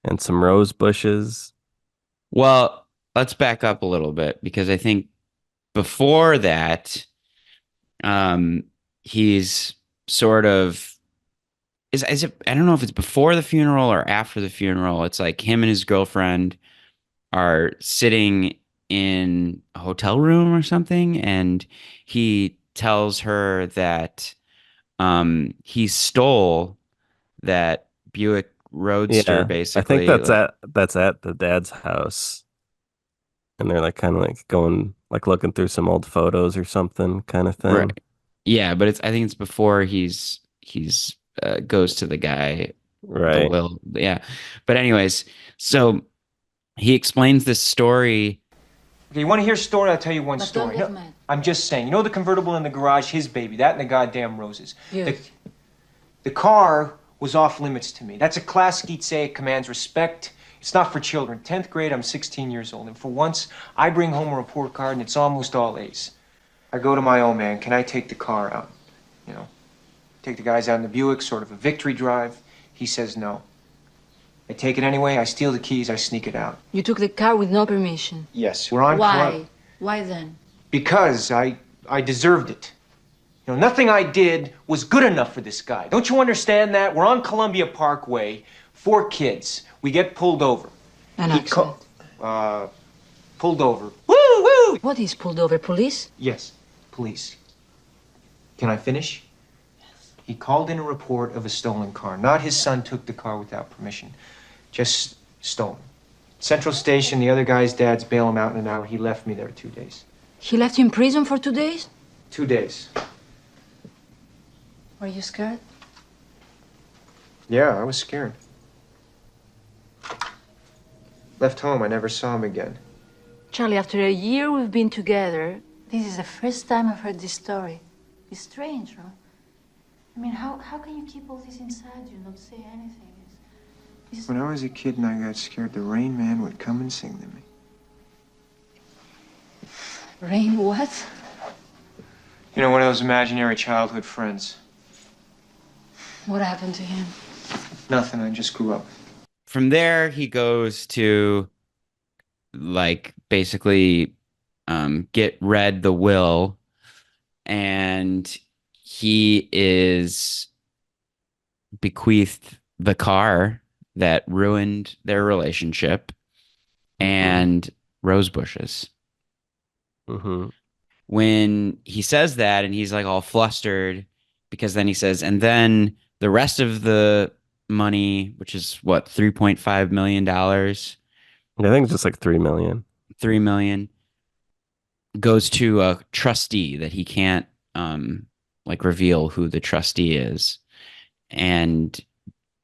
and some rose bushes. Well, let's back up a little bit because I think before that, um, he's sort of is it I don't know if it's before the funeral or after the funeral. It's like him and his girlfriend are sitting in a hotel room or something, and he tells her that he stole that Buick Roadster Yeah, I think basically. Like, that's at the dad's house, and they're like kind of like going like looking through some old photos or something kind of thing. right. Yeah, but it's I think it's before he's goes to the guy the Right. will. Yeah. But anyways, so he explains this story. Okay, you want to hear a story? I'll tell you one story. No, I'm just saying. You know the convertible in the garage, his baby, that and the goddamn roses. Yes. The car was off limits to me. That's a classic I'd say. It commands respect. It's not for children. 10th grade, I'm 16 years old. And for once, I bring home a report card and it's almost all A's. I go to my old man, can I take the car out? You know, take the guys out in the Buick, sort of a victory drive. He says no. I take it anyway, I steal the keys, I sneak it out. You took the car with no permission. Yes, we're on Why? Why then? Because I deserved it. You know, nothing I did was good enough for this guy. Don't you understand that? We're on Columbia Parkway, 4 kids. We get pulled over. An accident. Pulled over. Woo, woo! What is pulled over? Police? Yes, police. Can I finish? Yes. He called in a report of a stolen car. Not his son took the car without permission. Just stolen. Central Station, the other guy's dad's bail him out in an hour. He left me there 2 days. He left you in prison for 2 days? 2 days. Were you scared? Yeah, I was scared. Left home, I never saw him again. Charlie, after a year we've been together, this is the first time I've heard this story. It's strange, right? I mean, how can you keep all this inside you, not say anything? When I was a kid and I got scared, the Rain Man would come and sing to me. Rain what? You know, one of those imaginary childhood friends. What happened to him? Nothing, I just grew up. From there, he goes to like basically get read the will, and he is bequeathed the car that ruined their relationship Mm-hmm. and rose bushes. Mm-hmm. When he says that and he's like all flustered because then he says, and then the rest of the money, which is what, $3.5 million, I think it's just like 3 million. 3 million goes to a trustee that he can't like reveal who the trustee is. And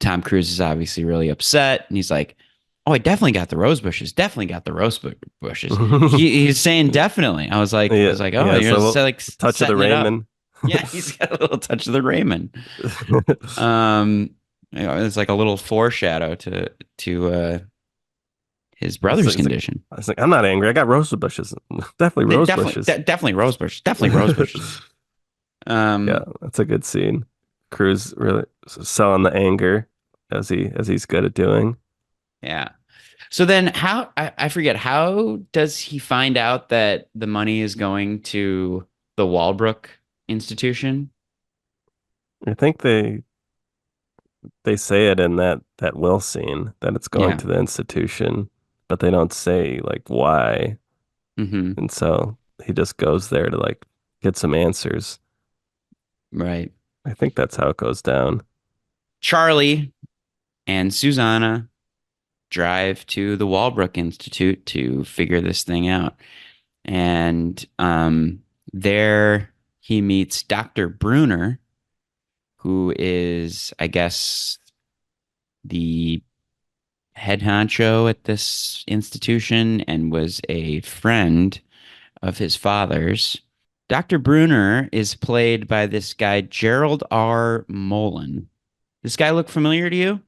Tom Cruise is obviously really upset and he's like, "Oh, I definitely got the rose bushes. Definitely got the bushes." He's saying definitely. I Yeah, was like, "Oh, yeah. you're So just like touch of the setting it up." Raymond. Yeah, he's got a little touch of the Raymond. Um, it's like a little foreshadow to his brother's It's like, condition. I was like, I'm not angry. I got rose bushes. Definitely rose bushes. Definitely rose bushes. Definitely rose bushes. Yeah, that's a good scene. Cruz really selling the anger as he's good at doing. Yeah. So then I forget, how does he find out that the money is going to the Walbrook Institution? I think they say it in that will scene that it's going Yeah. to the institution, but they don't say like why. Hmm. And so he just goes there to like get some answers. Right. I think that's how it goes down. Charlie and Susanna drive to the Walbrook Institute to figure this thing out. And there he meets Dr. Bruner, who is, I guess, the head honcho at this institution and was a friend of his father's. Dr. Bruner is played by this guy, Gerald R. Mullen. This guy look familiar to you?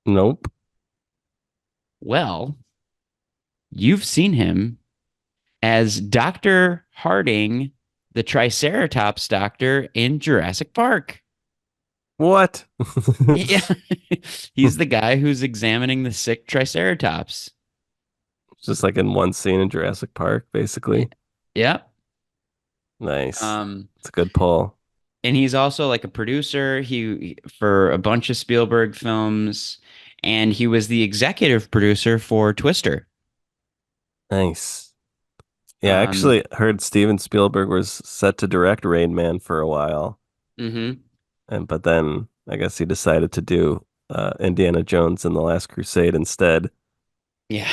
Nope. Well, you've seen him as Dr. Harding, the Triceratops doctor in Jurassic Park. What? Yeah. He's the guy who's examining the sick Triceratops. Just like in one scene in Jurassic Park, basically. Yeah. Nice. Um, It's a good pull. and he's also like a producer for a bunch of Spielberg films, and he was the executive producer for Twister. Nice. Yeah, I Um, actually heard Steven Spielberg was set to direct Rain Man for a while, mhm. but then I guess he decided to do Indiana Jones and the Last Crusade instead, Yeah.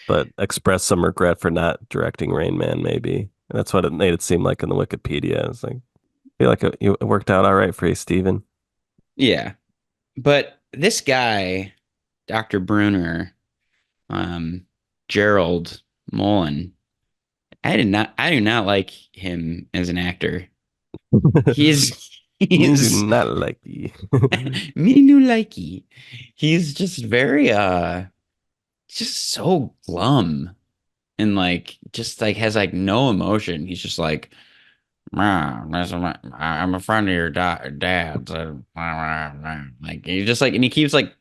but expressed some regret for not directing Rain Man, maybe. And that's what it made it seem like in the Wikipedia. It's like, I feel like it worked out all right for you, Steven. Yeah. But this guy, Dr. Bruner, um, Gerald Mullen, I do not like him as an actor. He's You do he's not like you. me no likey. He's just very just so glum and like just like has like no emotion. He's just like, I'm a friend of your dad's. Like he just like, and he keeps like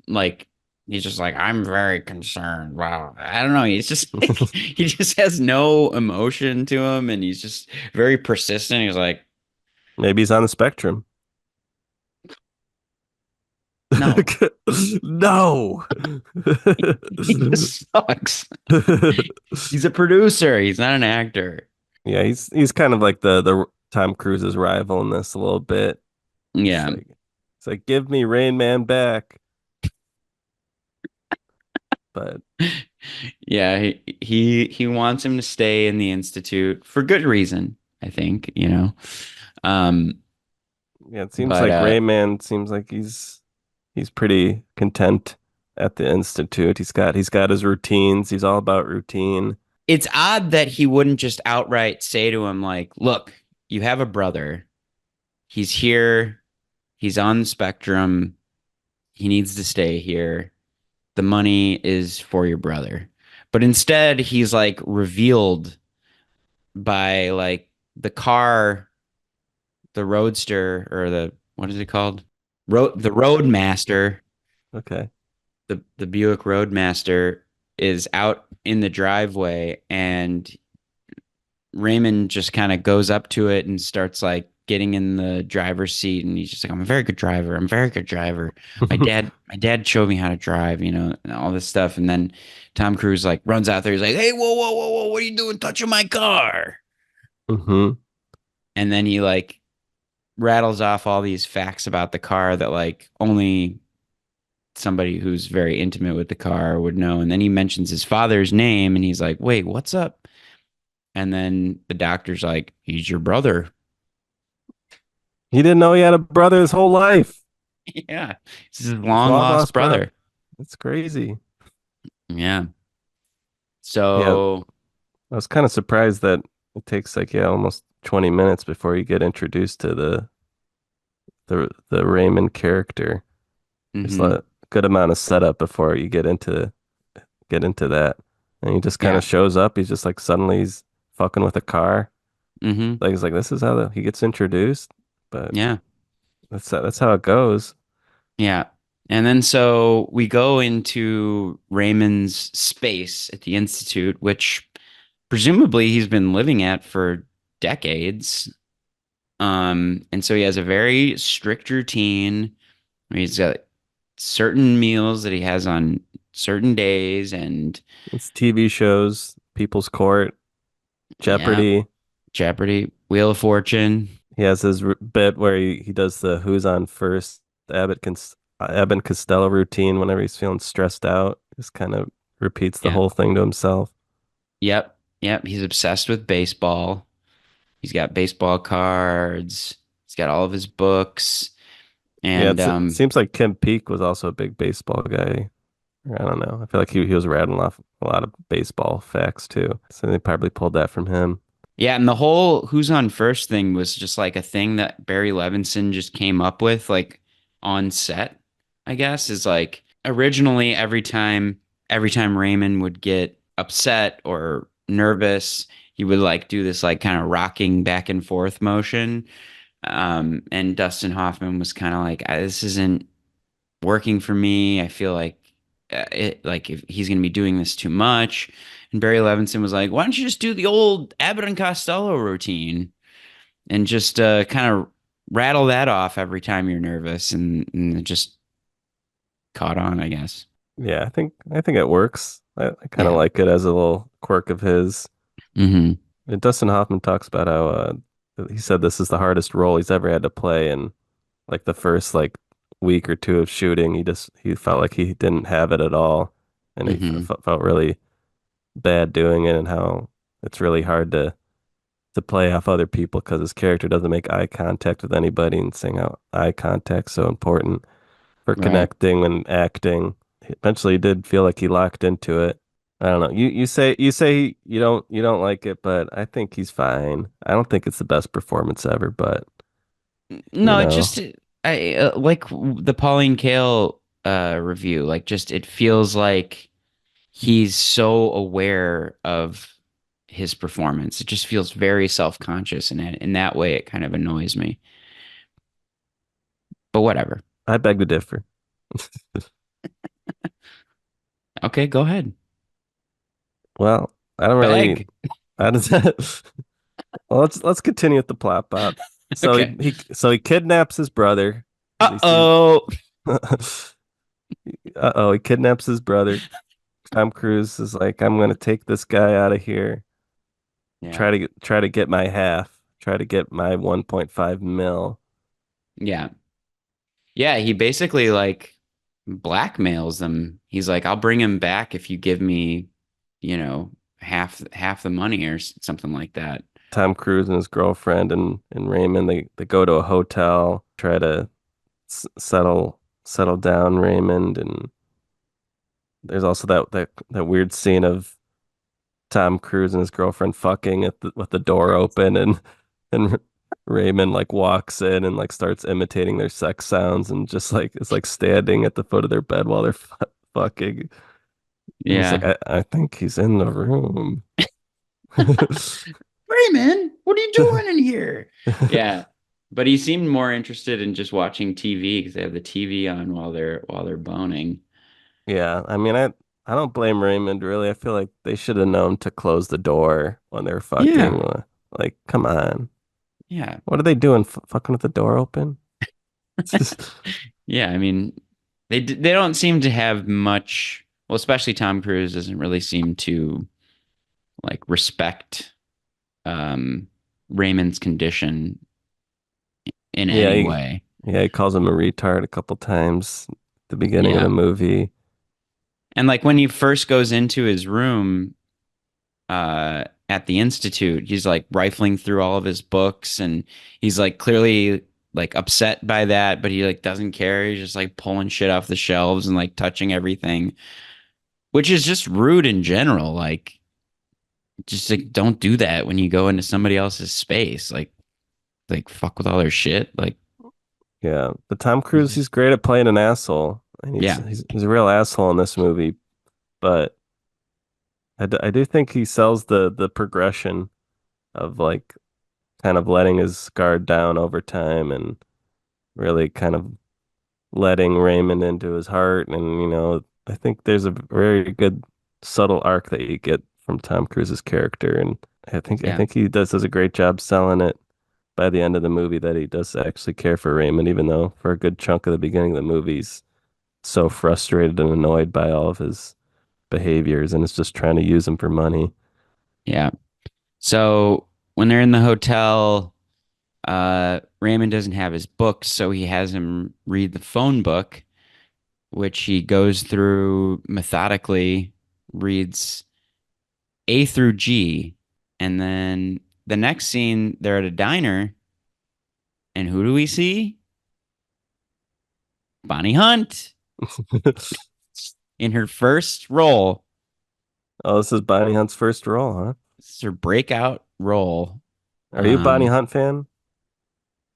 like he's just like, I'm very concerned. Wow, I don't know. He's just like he just has no emotion to him, and he's just very persistent. He's like, Maybe he's on the spectrum. no, No. he just sucks. He's a producer. He's not an actor. Yeah, he's kind of like the Tom Cruise's rival in this a little bit. It's Yeah. like it's like give me Rain Man back. But Yeah, he wants him to stay in the institute for good reason, I think, you know. Um, yeah, it seems but like Rain Man seems like he's pretty content at the Institute. He's got his routines. He's all about routine. it's odd that he wouldn't just outright say to him like, "Look, you have a brother. He's here. He's on the spectrum. He needs to stay here. The money is for your brother." But instead, he's like revealed by like the car, the roadster, or the what is it called? The Roadmaster, Okay. the Buick Roadmaster is out in the driveway, and Raymond just kind of goes up to it and starts like getting in the driver's seat, and he's just like, "I'm a very good driver. I'm a very good driver. My dad showed me how to drive, and all this stuff." And then Tom Cruise like runs out there. He's like, "Hey, whoa, whoa, whoa, whoa! What are you doing touching my car?" Hmm. And then he like rattles off all these facts about the car that like only somebody who's very intimate with the car would know. And then he mentions his father's name, and he's like, "Wait, what's up?" And then the doctor's like, "He's your brother." He didn't know he had a brother his whole life. Yeah, he's his His long long lost lost brother. brother. That's crazy. Yeah. Yeah, So, I was kind of surprised that it takes like almost 20 minutes before you get introduced to the Raymond character. There's hmm a good amount of setup before you get into that. And he just kind yeah. of shows up. He's just like suddenly he's fucking with a car. hmm Like he's like, this is how he gets introduced. But Yeah. that's how it goes. Yeah. And then so we go into Raymond's space at the Institute, which presumably he's been living at for decades. And so he has a very strict routine. He's got certain meals that he has on certain days, and It's TV shows, People's Court, yeah, Jeopardy. Jeopardy, Wheel of Fortune. He has his bit where he does the who's on first, Abbott and Costello routine whenever he's feeling stressed out. Just kind of repeats the Yeah. whole thing to himself. Yep. Yep. He's obsessed with baseball. He's got baseball cards. He's got all of his books. Yeah, And it seems like Kim Peek was also a big baseball guy. I don't know. I feel like he was rattling off a lot of baseball facts too. So they probably pulled that from him. yeah, and the whole who's on first thing was just like a thing that Barry Levinson just came up with, like on set, I guess, is like originally every time Raymond would get upset or nervous, he would like do this like kind of rocking back and forth motion. And Dustin Hoffman was kind of like, This isn't working for me. I feel like if he's going to be doing this too much." And Barry Levinson was like, "Why don't you just do the old Abbott and Costello routine and just kind of rattle that off every time you're nervous?" And it just caught on, I guess. Yeah, I think it works. I kind of Yeah. like it as a little quirk of his. hmm And Dustin Hoffman talks about how he said this is the hardest role he's ever had to play, and like the first like week or two of shooting, he felt like he didn't have it at all, and he hmm felt really bad doing it, and how it's really hard to play off other people because his character doesn't make eye contact with anybody, and saying how eye contact's so important for Right. connecting and acting. Eventually, he did feel like he locked into it. I don't know. You say you don't like it, but I think he's fine. I don't think it's the best performance ever, but you No, it know, just I like the Pauline Kael review. Like, just it feels like he's so aware of his performance. It just feels very self-conscious, and in that way, it kind of annoys me. But whatever. I beg to differ. Okay, go ahead. Well, I don't really. Beg. I don't, well, let's continue with the plot, Bob. So Okay. he kidnaps his brother because he sees. Uh-oh. Uh-oh, he kidnaps his brother. Tom Cruise is like, I'm gonna take this guy out of here. Yeah. Try to get my half. Try to get my 1.5 mil. Yeah. Yeah, he basically like blackmails them. He's like, "I'll bring him back if you give me, half the money," or something like that. Tom Cruise and his girlfriend and Raymond, they go to a hotel, try to settle down Raymond, and there's also that weird scene of Tom Cruise and his girlfriend fucking with the door open, and Raymond like walks in and like starts imitating their sex sounds, and just like is like standing at the foot of their bed while they're fucking. And he's like, Yeah. I think he's in the room. Where Raymond, what are you doing in here? Yeah. But he seemed more interested in just watching TV because they have the TV on while they're boning. Yeah, I mean, I don't blame Raymond really. I feel like they should have known to close the door when they're fucking. Yeah. Like, come on. Yeah. What are they doing? Fucking with the door open? Yeah, I mean, they don't seem to have much, well, especially Tom Cruise doesn't really seem to like respect Raymond's condition in Yeah, any way. he calls him a retard a couple times at the beginning of the Yeah. movie. And like when he first goes into his room at the institute, he's like rifling through all of his books and he's like clearly like upset by that, but he like doesn't care. He's just like pulling shit off the shelves and like touching everything, which is just rude in general. Like just like don't do that when you go into somebody else's space. Like fuck with all their shit. Like Yeah, but Tom Cruise, he's great at playing an asshole, and yeah. he's a real asshole in this movie. But I do think he sells the progression of like kind of letting his guard down over time and really kind of letting Raymond into his heart. And, I think there's a very good subtle arc that you get from Tom Cruise's character. And I Yeah. think he does a great job selling it by the end of the movie that he does actually care for Raymond, even though for a good chunk of the beginning of the movie, he's so frustrated and annoyed by all of his behaviors and is just trying to use him for money. Yeah. So when they're in the hotel, Raymond doesn't have his books, so he has him read the phone book, which he goes through methodically, reads A through G, and then the next scene, they're at a diner, and who do we see? Bonnie Hunt in her first role. Oh, this is Bonnie Hunt's first role, huh? This is her breakout role. Are you a Bonnie Hunt fan?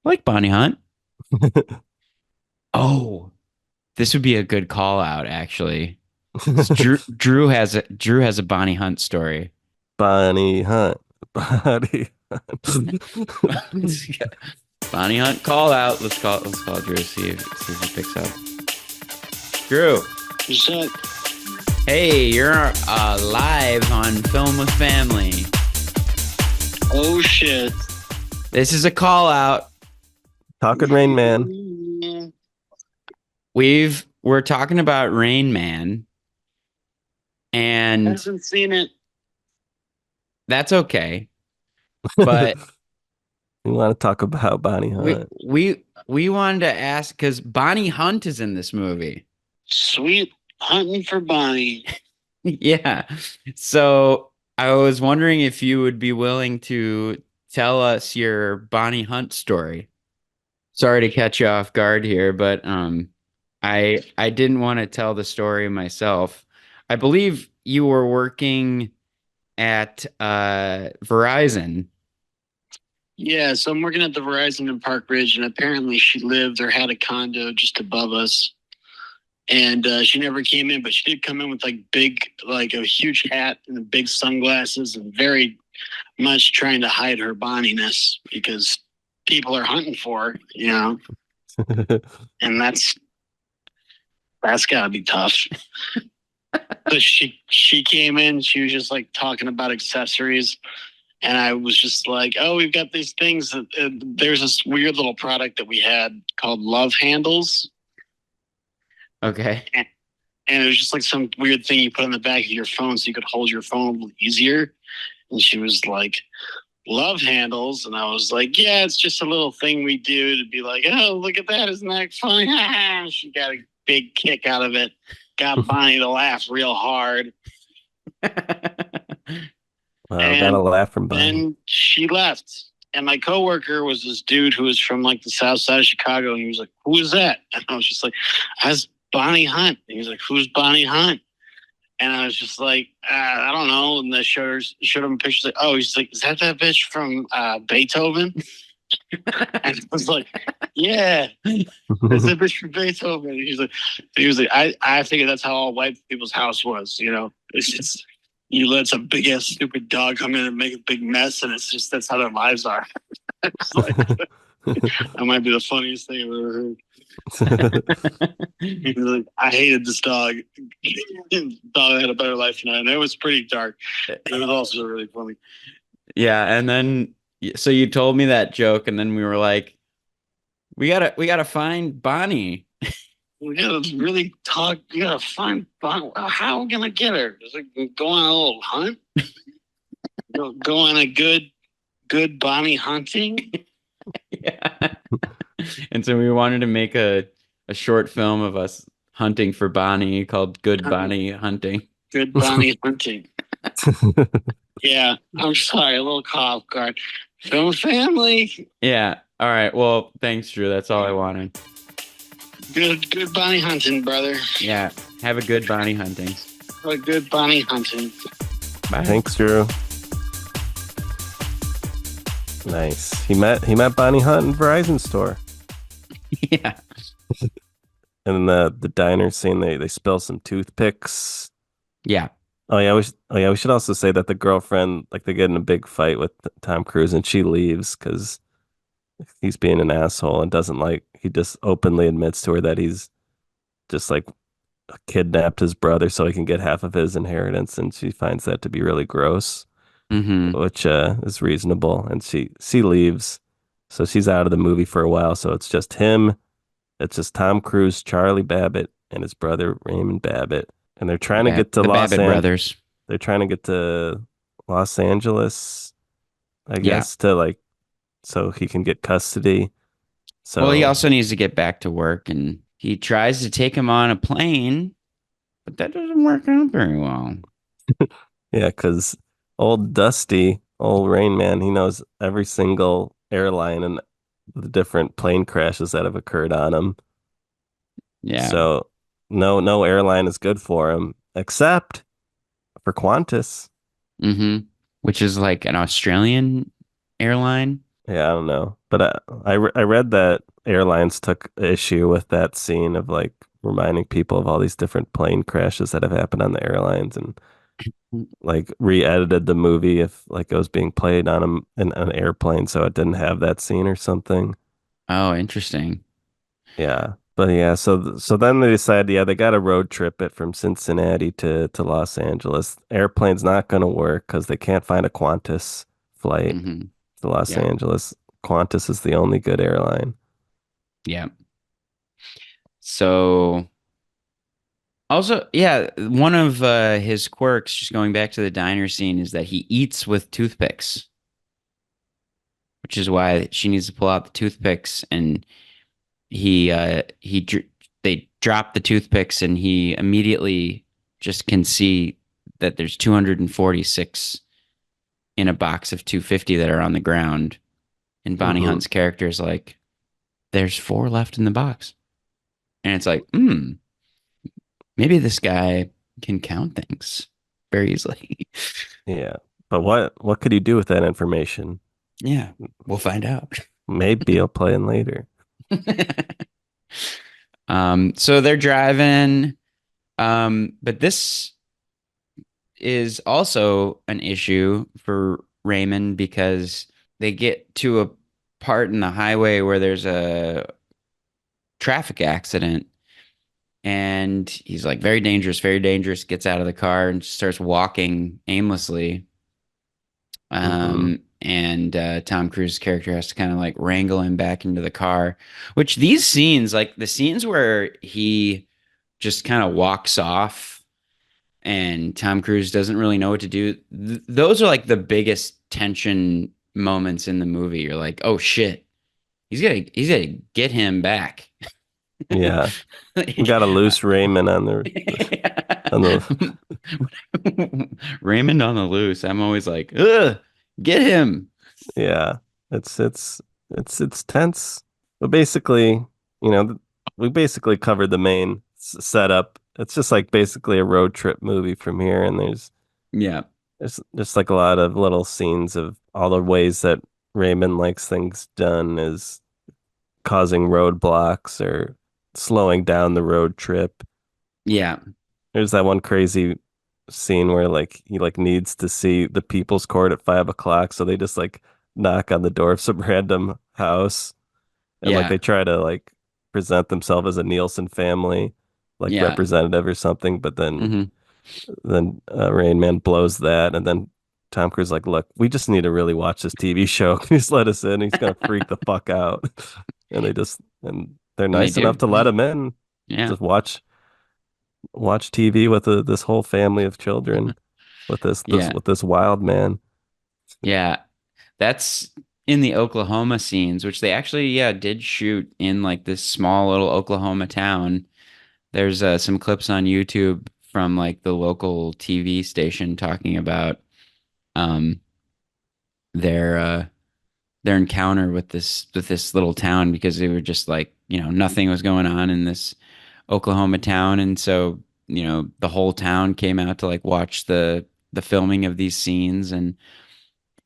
I like Bonnie Hunt. Oh, this would be a good call out, actually. Drew has a Bonnie Hunt story. Bonnie Hunt. Bonnie Hunt. Bonnie Hunt call out. Let's call Drew, see if he picks up. Drew. What's up? Hey, you're live on Film with Family. Oh shit. This is a call out. Talking Rain Man. We're talking about Rain Man. And I haven't seen it. That's okay. But we want to talk about Bonnie Hunt. We wanted to ask because Bonnie Hunt is in this movie. Sweet hunting for Bonnie. Yeah. So I was wondering if you would be willing to tell us your Bonnie Hunt story. Sorry to catch you off guard here, but I didn't want to tell the story myself. I believe you were working at Verizon. Yeah, so I'm working at the Verizon in Park Ridge, and apparently she lived or had a condo just above us. And she never came in, but she did come in with like a huge hat and the big sunglasses and very much trying to hide her Bonniness because people are hunting for her, and that's gotta be tough. But she came in, she was just like talking about accessories. And I was just like, oh, we've got these things. There's this weird little product that we had called Love Handles. Okay. And it was just like some weird thing you put on the back of your phone so you could hold your phone a little easier. And she was like, Love Handles. And I was like, yeah, it's just a little thing we do to be like, oh, look at that. Isn't that funny? She got a big kick out of it. Got Bonnie to laugh real hard. I got a laugh from Bonnie. And she left. And my coworker was this dude who was from like the south side of Chicago. And he was like, who is that? And I was just like, that's Bonnie Hunt. And he was like, who's Bonnie Hunt? And I was just like, I don't know. And they showed him pictures. Like, oh, he's like, is that bitch from Beethoven? And I was like, yeah, that's a bitch from Beethoven. And he was like, I figured that's how all white people's house was, It's just you let some big ass stupid dog come in and make a big mess, and it's just that's how their lives are. It's like, that might be the funniest thing I've ever heard. He's like, I hated this dog. Thought I had a better life than I, and it was pretty dark. It was also really funny. Yeah, and then so you told me that joke, and then we were like, we gotta find Bonnie. We gotta really talk. We gotta find Bonnie. How are we gonna get her? Is it go on a little hunt? go on a good Bonnie hunting? Yeah. And so we wanted to make a short film of us hunting for Bonnie called Good Bonnie Hunting. Good Bonnie hunting. Yeah, I'm sorry, a little cough card. Film family. Yeah. All right. Well, thanks, Drew. That's all I wanted. Good Bonnie hunting, brother. Yeah. Have a good Bonnie hunting. A good Bonnie hunting. Bye. Thanks, Drew. Nice. He met Bonnie Hunt in Verizon store. Yeah. And the diner scene, they spill some toothpicks. Yeah. Oh yeah, we should also say that the girlfriend, like, they get in a big fight with Tom Cruise, and she leaves because he's being an asshole and doesn't like. He just openly admits to her that he's just like kidnapped his brother so he can get half of his inheritance, and she finds that to be really gross, which is reasonable, and she leaves, so she's out of the movie for a while. So it's just him. It's just Tom Cruise, Charlie Babbitt, and his brother Raymond Babbitt. And they're trying to get to the Babbitt brothers. They're trying to get to Los Angeles, I guess, to like, so he can get custody. So well, he also needs to get back to work, and he tries to take him on a plane, but that doesn't work out very well. yeah, because old Dusty, old Rain Man, he knows every single airline and the different plane crashes that have occurred on him. Yeah. So no airline is good for him except for Qantas. Which is like an Australian airline. Yeah, I don't know, but I read that airlines took issue with that scene of like reminding people of all these different plane crashes that have happened on the airlines, and like re-edited the movie if like it was being played on an airplane, so it didn't have that scene or something. Oh, interesting. Yeah. But yeah, so then they decide, yeah, they got to road trip it from Cincinnati to Los Angeles. Airplane's not going to work because they can't find a Qantas flight to Los Angeles. Qantas is the only good airline. Yeah. So also, yeah, one of his quirks, just going back to the diner scene, is that he eats with toothpicks, which is why she needs to pull out the toothpicks, and they drop the toothpicks, and he immediately just can see that there's 246 in a box of 250 that are on the ground, and Bonnie Hunt's character is like, there's 4 left in the box, and it's like, maybe this guy can count things very easily. Yeah, but what could he do with that information? Yeah, we'll find out. Maybe he'll play in later. So they're driving, but this is also an issue for Raymond because they get to a part in the highway where there's a traffic accident, and he's like, very dangerous, gets out of the car and starts walking aimlessly. And Tom Cruise's character has to kind of like wrangle him back into the car, which these scenes, like the scenes where he just kind of walks off and Tom Cruise doesn't really know what to do, those are like the biggest tension moments in the movie. You're like, oh shit, he's gonna get him back. Yeah, we got a loose Raymond on the Raymond on the loose. I'm always like, ugh, get him. Yeah, it's tense. But basically, we basically covered the main setup. It's just like basically a road trip movie from here, and there's just like a lot of little scenes of all the ways that Raymond likes things done is causing roadblocks or slowing down the road trip. Yeah. There's that one crazy scene where like he like needs to see the People's Court at 5 o'clock, so they just like knock on the door of some random house and like Yeah. they try to like present themselves as a Nielsen family like Yeah. representative or something, but Hmm. then Rain Man blows that, and then Tom Cruise like, look, we just need to really watch this TV show. Just let us in. He's gonna freak the fuck out, and they're And they nice enough do. to let him in. Yeah. Just watch TV with this whole family of children with Yeah. this wild man. Yeah. That's in the Oklahoma scenes, which they actually, yeah, did shoot in like this small little Oklahoma town. There's some clips on YouTube from like the local TV station talking about um their their encounter with this little town because they were just like, nothing was going on in this Oklahoma town, and so, the whole town came out to like watch the filming of these scenes, and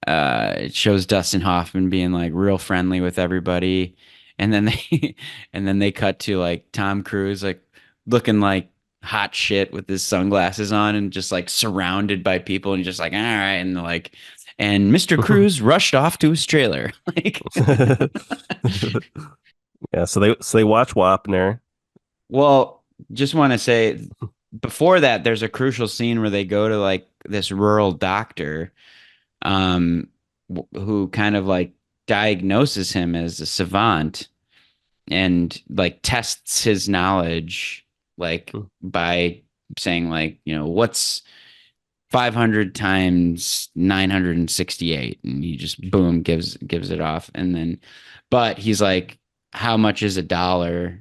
it shows Dustin Hoffman being like real friendly with everybody, and then they and then they cut to like Tom Cruise like looking like hot shit with his sunglasses on and just like surrounded by people and just like all right, and like, and Mr. Cruise rushed off to his trailer. Like, Yeah, so they watch Wapner. well, just want to say before that, there's a crucial scene where they go to like this rural doctor, um, who kind of like diagnoses him as a savant and like tests his knowledge, like by saying like, what's 500 times 968, and he just boom gives it off, and then, but he's like, how much is a dollar?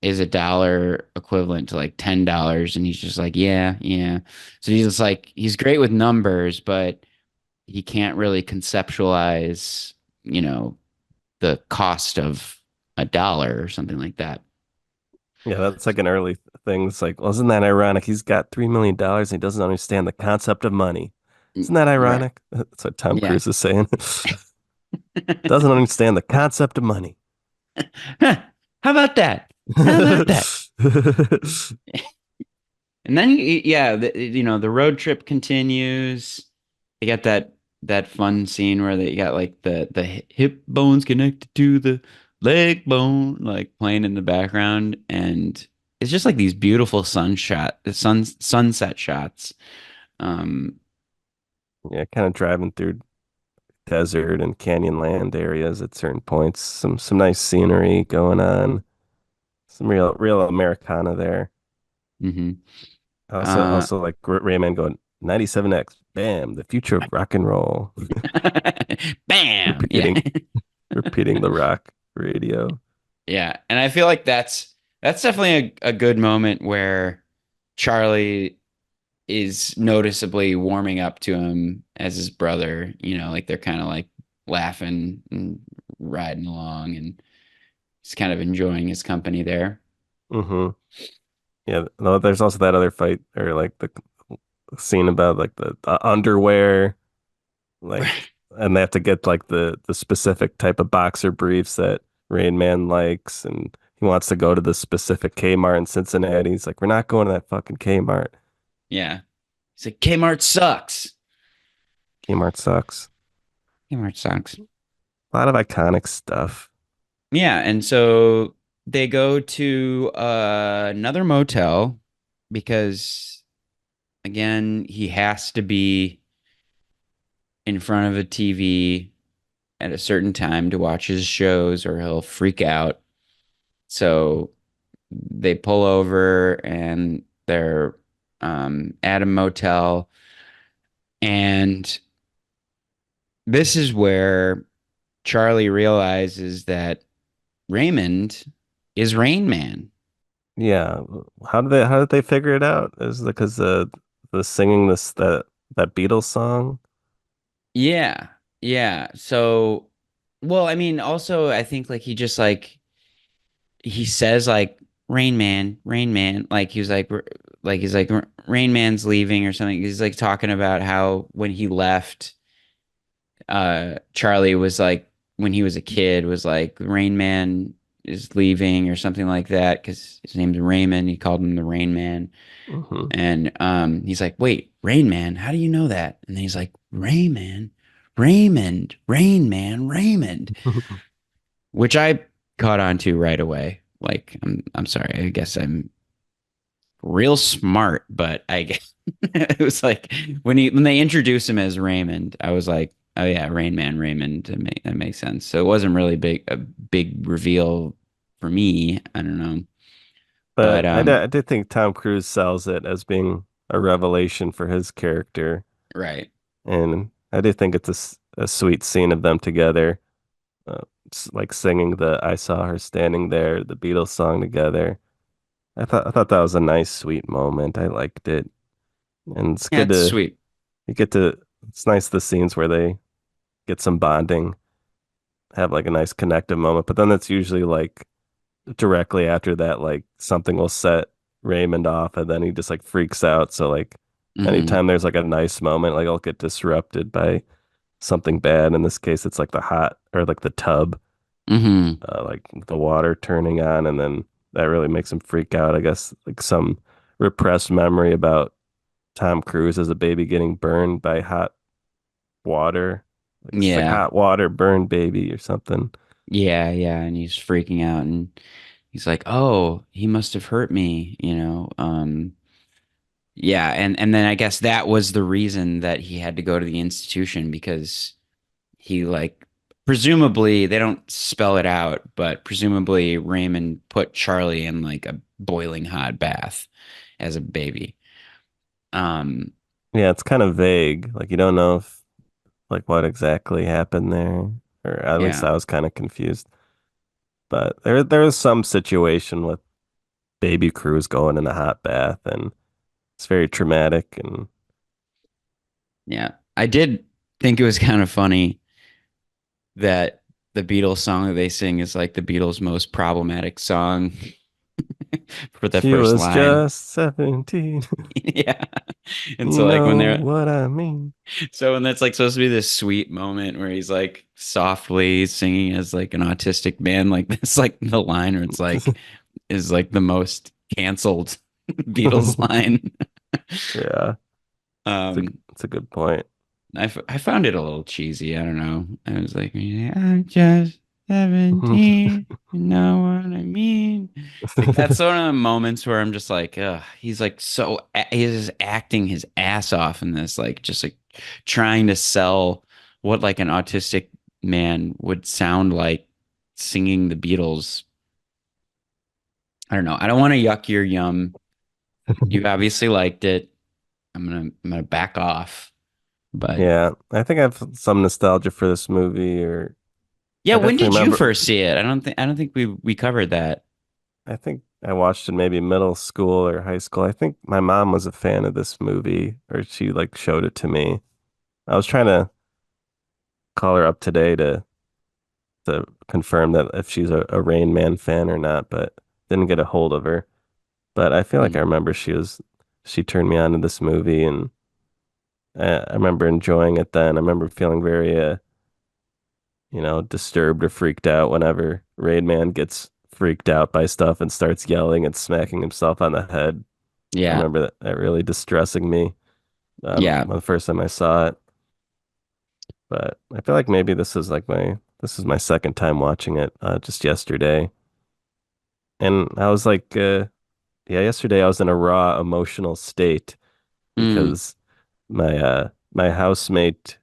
Is a dollar equivalent to like $10? And he's just like, yeah, yeah. So he's just like, he's great with numbers, but he can't really conceptualize, the cost of a dollar or something like that. Yeah, that's like an early thing. It's like, well, isn't that ironic? He's got $3 million and he doesn't understand the concept of money. Isn't that Right. ironic? That's what Tom Yeah. Cruise is saying. Doesn't understand the concept of money. Huh, how about that? How about that? And then, yeah, the road trip continues. You got that fun scene where they got like the hip bones connected to the leg bone, like playing in the background, and it's just like these beautiful sunset shots. Um, Yeah, kind of driving through desert and canyon land areas at certain points. Some nice scenery going on. Some real Americana there. mhm. Also like Rayman going 97X, bam, the future of rock and roll. Bam. Yeah. Repeating repeating the rock radio. Yeah, and I feel like that's definitely a good moment where Charlie is noticeably warming up to him as his brother, like they're kind of like laughing and riding along, and he's kind of enjoying his company there. hmm Yeah, no, there's also that other fight or like the scene about like the underwear, like, and they have to get like the specific type of boxer briefs that Rain Man likes, and he wants to go to the specific Kmart in Cincinnati. He's like, we're not going to that fucking Kmart. Yeah. He's like, Kmart sucks. Kmart sucks. Kmart sucks. A lot of iconic stuff. Yeah, and so they go to another motel because, again, he has to be in front of a TV at a certain time to watch his shows or he'll freak out. So they pull over and they're at a motel. And this is where Charlie realizes that Raymond is Rain Man. Yeah. How did they figure it out? Is it because the singing that Beatles song? Yeah. Yeah. So, well, I mean, also, I think like he just like, he says like Rain Man, like he was like he's like Rain Man's leaving or something. He's like talking about how when he left, Charlie was like when he was a kid was like Rain Man is leaving or something like that because his name's Raymond. He called him the Rain Man. Hmm. And he's like, wait, Rain Man, how do you know that? And then he's like, Rayman, Raymond, Rain Man, Raymond, which I caught on to right away. Like, I'm sorry, I guess I'm real smart, but I guess it was like when they introduced him as Raymond, I was like, oh yeah, Rain Man, Raymond, that makes sense. So it wasn't really a big reveal for me. I don't know, but But I did think Tom Cruise sells it as being a revelation for his character. right, And I do think it's a sweet scene of them together, like singing the "I Saw Her Standing There," the Beatles song together. I thought that was a nice, sweet moment. I liked it, and it's yeah, good it's to sweet. you get to. It's nice the scenes where they get some bonding, have like a nice connective moment. But then that's usually like directly after that, like something will set Raymond off, and then he just like freaks out. So like Hmm. anytime there's like a nice moment, like I'll get disrupted by something bad. In this case, it's like the hot or like the tub, Hmm. like the water turning on, and then that really makes him freak out. I guess like some repressed memory about Tom Cruise as a baby getting burned by hot water. Like it's like Yeah. hot water burn baby or something. Yeah, yeah, and he's freaking out and he's like, "Oh, he must have hurt me," you know. Yeah, and then I guess that was the reason that he had to go to the institution because he like presumably they don't spell it out, but presumably Raymond put Charlie in like a boiling hot bath as a baby. Um, Yeah, it's kind of vague. Like you don't know if like what exactly happened there, or at least yeah. I was kind of confused. But there was some situation with baby Cruz going in a hot bath, and it's very traumatic. And Yeah. I did think it was kind of funny that the Beatles song that they sing is like the Beatles' most problematic song for the she first was line. just 17. Yeah. And You so like when know they're what I mean? so when that's like supposed to be this sweet moment where he's like softly singing as like an autistic man, like this like the line where it's like is like the most canceled Beatles line. Yeah, Um it's a good point. I found it a little cheesy. I don't know. I was like, I'm just 17. You know what I mean? Like that's one of the moments where I'm just like, he's like he's acting his ass off in this, like just like trying to sell what like an autistic man would sound like singing the Beatles. I don't know. I don't want to yuck your yum. You obviously liked it. I'm gonna back off. But Yeah, I think I have some nostalgia for this movie, or yeah, I when definitely did you remember. first see it? I don't think we covered that. I think I watched it maybe middle school or high school. I think my mom was a fan of this movie, or she like showed it to me. I was trying to call her up today to confirm that if she's a Rain Man fan or not, but didn't get a hold of her. But I feel like I Hmm. remember she turned me on to this movie, and I remember enjoying it then. I remember feeling very disturbed or freaked out whenever Rain Man gets freaked out by stuff and starts yelling and smacking himself on the head. I Yeah. remember that really distressing me Yeah. the first time I saw it. But I feel like maybe this is my second time watching it just yesterday. And I was like, yeah, yesterday I was in a raw emotional state Mm. because my housemate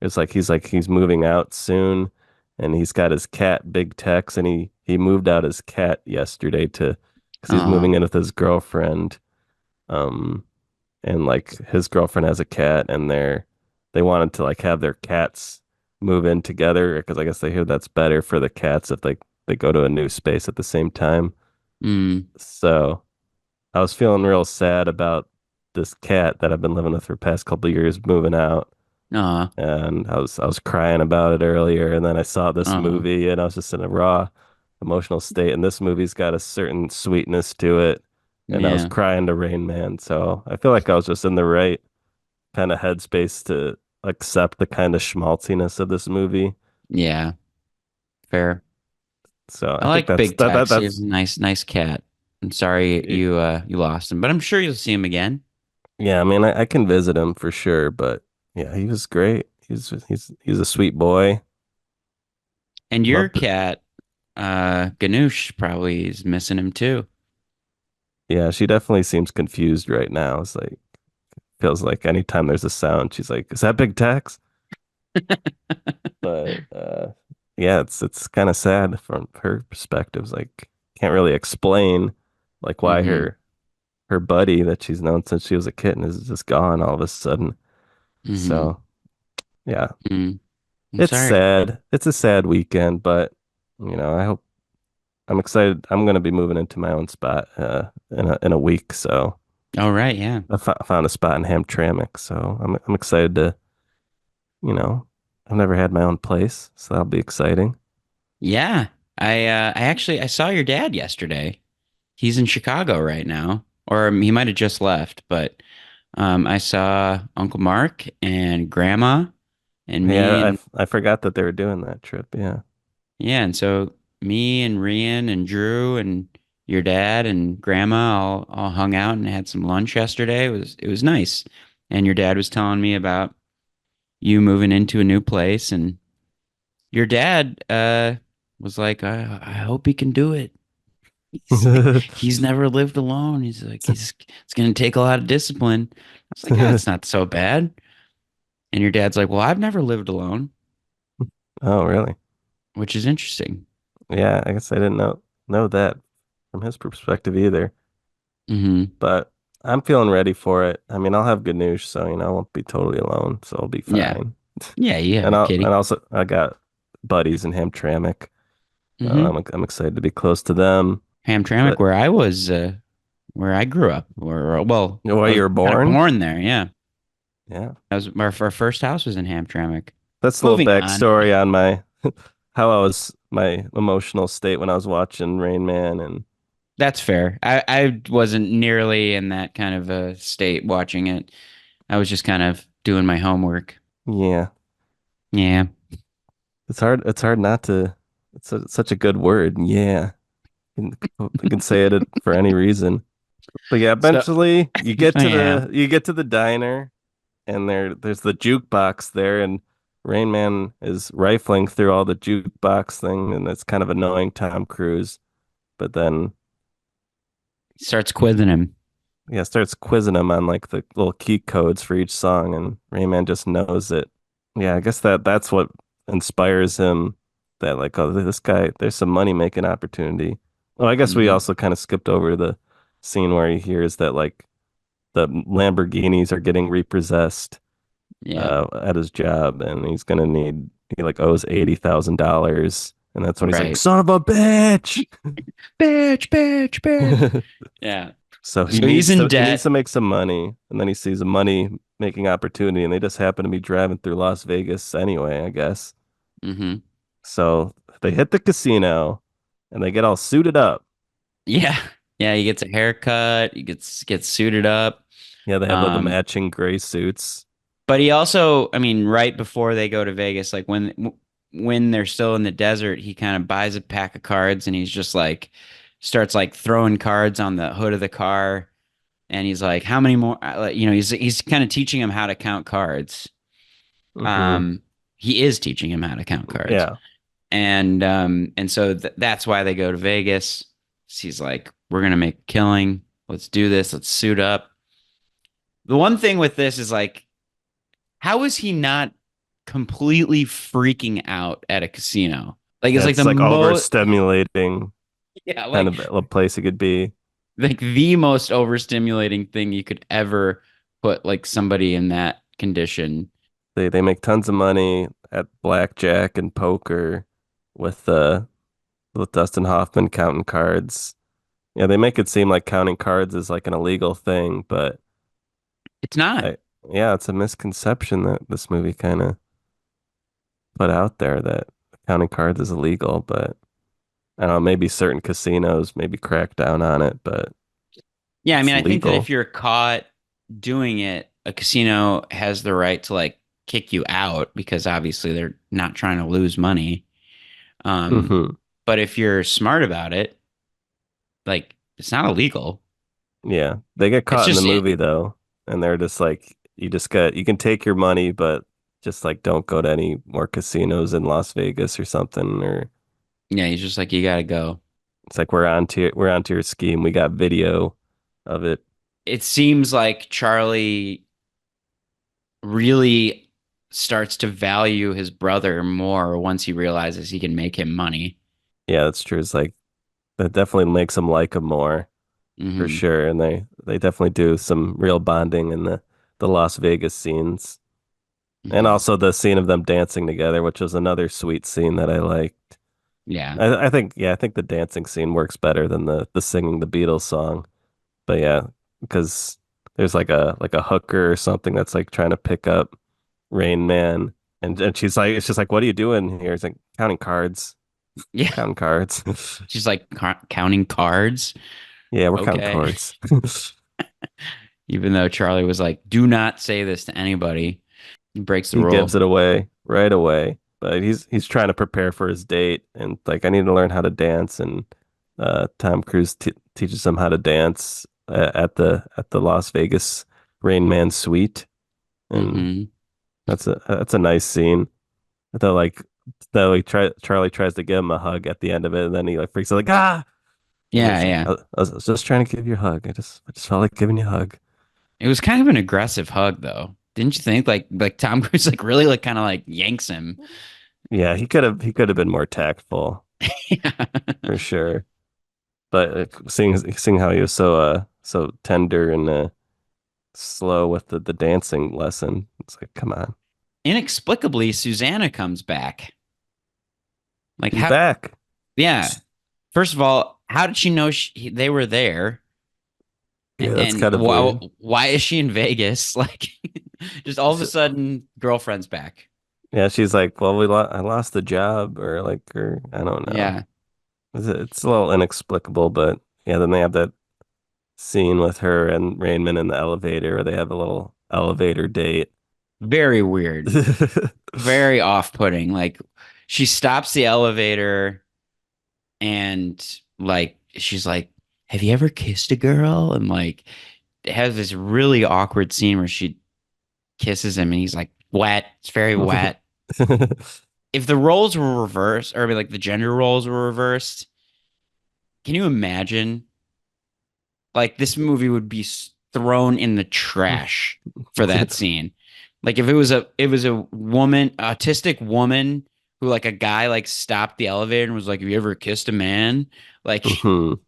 is like he's moving out soon, and he's got his cat Big Tex, and he moved out his cat yesterday to because he's Uh, moving in with his girlfriend. Um, and like his girlfriend has a cat, and they wanted to like have their cats move in together because I guess they hear that's better for the cats if they go to a new space at the same time. mm. So I was feeling real sad about this cat that I've been living with for the past couple of years moving out. Uh, And I was crying about it earlier, and then I saw this uh, movie and I was just in a raw emotional state, and this movie's got a certain sweetness to it, and I was yeah. crying to Rain Man. So I feel like I was just in the right kind of headspace to accept the kind of schmaltziness of this movie. Yeah. Fair. So I I think like that's Big that that Tex. He was that's a nice cat. I'm sorry you lost him, but I'm sure you'll see him again. yeah. I mean, I can visit him for sure, but yeah, he was great. He's a sweet boy. And your Loved it. cat, Ganoush, probably is missing him too. Yeah, she definitely seems confused right now. It's like feels like anytime there's a sound, she's like, "Is that Big Tex?" But yeah, it's kind of sad from her perspectives. Like, can't really explain like why Mm-hmm. her buddy that she's known since she was a kitten is just gone all of a sudden. Mm-hmm. So yeah, Mm-hmm. I'm it's sorry. sad. It's a sad weekend, but I hope I'm excited. I'm gonna be moving into my own spot in a week, so All right, yeah. I found a spot in Hamtramck, so I'm excited to, you know, I've never had my own place, so that'll be exciting. Yeah. I saw your dad yesterday. He's in Chicago right now, or he might have just left, but I saw Uncle Mark and Grandma and Yeah, me and I forgot that they were doing that trip. Yeah. yeah, and so me and Rian and Drew and your dad and Grandma all hung out and had some lunch yesterday. It was nice. And your dad was telling me about you moving into a new place, and your dad was like, I hope he can do it. He's like, he's never lived alone. He's like, it's gonna take a lot of discipline. I was like, oh, it's not so bad. And your dad's like, well, I've never lived alone, Oh, really? which is interesting. Yeah, I guess I didn't know that from his perspective either. Hmm. But I'm feeling ready for it. I mean, I'll have good news, so I won't be totally alone, so I'll be Yeah. fine. Yeah, you have And a and kitty. also I got buddies in Hamtramck. Hmm. I'm excited to be close to them. Hamtramck, But where I grew up, or well, where I you was were kind of born? born there. Yeah, Yeah. that was our first house was in Hamtramck. That's a little Moving on. backstory on my how I was my emotional state when I was watching Rain Man and That's fair. I wasn't nearly in that kind of a state watching it. I was just kind of doing my homework. yeah. Yeah. It's hard not to such a good word. Yeah. I can say it for any reason. But yeah, So, eventually yeah. you get to the diner and there's the jukebox there and Rain Man is rifling through all the jukebox thing and it's kind of annoying Tom Cruise. But then Starts quizzing him. yeah, starts quizzing him on like the little key codes for each song and Rain Man just knows it. Yeah, I guess that's what inspires him that like, oh, this guy, there's some money making opportunity. Well, I guess we Hmm. also kind of skipped over the scene where he hears that like the Lamborghinis are getting repossessed Yeah. at his job, and he like owes $80,000, and that's when he's like, Right. "Son of a bitch!" Bitch. Yeah. So So he's in he needs debt. to make some money, and then he sees a money making opportunity, and they just happen to be driving through Las Vegas anyway, I guess. Hmm. So they hit the casino, and they get all suited up. Yeah. Yeah. He gets a haircut. He gets suited up. Yeah, they have the Um, matching gray suits. But he also, I mean, right before they go to Vegas, like when they're still in the desert, he kind of buys a pack of cards and he's just like starts like throwing cards on the hood of the car, and he's like, "How many more?" He's kind of teaching him how to count cards. Hmm. Um, he is teaching him how to count cards, Yeah, and so that's why they go to Vegas. He's like, "We're gonna make a killing. Let's do this. Let's suit up." The one thing with this is like, how is he not completely freaking out at a casino? Like it's like it's the like most overstimulating yeah, kind of a place it could be. like the most overstimulating thing you could ever put like somebody in that condition. They make tons of money at blackjack and poker with Dustin Hoffman counting cards. Yeah, they make it seem like counting cards is like an illegal thing, but It's not. I yeah, it's a misconception that this movie kind of put out there that counting cards is illegal, but I don't know, maybe certain casinos maybe crack down on it, but Yeah, I it's mean, I think that if legal. you're caught doing it, a casino has the right to like kick you out because obviously they're not trying to lose money. Um, Hmm. But if you're smart about it, like it's not illegal. Yeah, they get It's caught in the just movie though, and they're just like, you can take your money, but just like don't go to any more casinos in Las Vegas or something. Or yeah, he's just like you gotta go. it's like we're onto your scheme. We got video of it. It seems like Charlie really starts to value his brother more once he realizes he can make him money. Yeah, that's true. It's like that definitely makes them like him more for Hmm. sure. And they definitely do some real bonding in the Las Vegas scenes. And Hmm. also the scene of them dancing together, which was another sweet scene that I liked. Yeah. I think the dancing scene works better than the singing the Beatles song. But yeah, because there's like a hooker or something that's like trying to pick up Rain Man, and she's like, it's just like, what are you doing here? It's like counting cards, Yeah. counting cards. She's like counting cards. Yeah, we're counting Okay. cards. Even though Charlie was like, do not say this to anybody. He breaks the He rule. gives it away right away. But he's trying to prepare for his date, and like, I need to learn how to dance. And Tom Cruise t teaches him how to dance at the Las Vegas Rain Man suite, and Hmm. that's a nice scene. Though like Charlie tries to give him a hug at the end of it, and then he like freaks out like, ah. And Yeah, it's like, yeah. I was just trying to give you a hug. I just felt like giving you a hug. It was kind of an aggressive hug though. Didn't you think? Like Tom Cruise like really like kind of like yanks him. Yeah, he could have been more tactful for sure. But seeing how he was so tender and slow with the dancing lesson, it's like, come on, Inexplicably, Susanna comes back. Like she's how? back. Yeah. First of all, how did she know they were there? Yeah, that's And kind of weird. why is she in Vegas? Like, just all of a sudden, girlfriend's back. Yeah, she's like, well, I lost the job, or I don't know. Yeah, It's a little inexplicable, but yeah, then they have that scene with her and Rainman in the elevator where they have a little elevator date. very weird, very off-putting. Like, she stops the elevator and like she's like, "Have you ever kissed a girl?" And like, it has this really awkward scene where she kisses him and he's like wet. It's very wet. If the roles were reversed, or I mean, like the gender roles were reversed, can you imagine? Like this movie would be thrown in the trash for that scene. Like if it was a woman, autistic woman who like a guy like stopped the elevator and was like, "Have you ever kissed a man?" Like Mhm.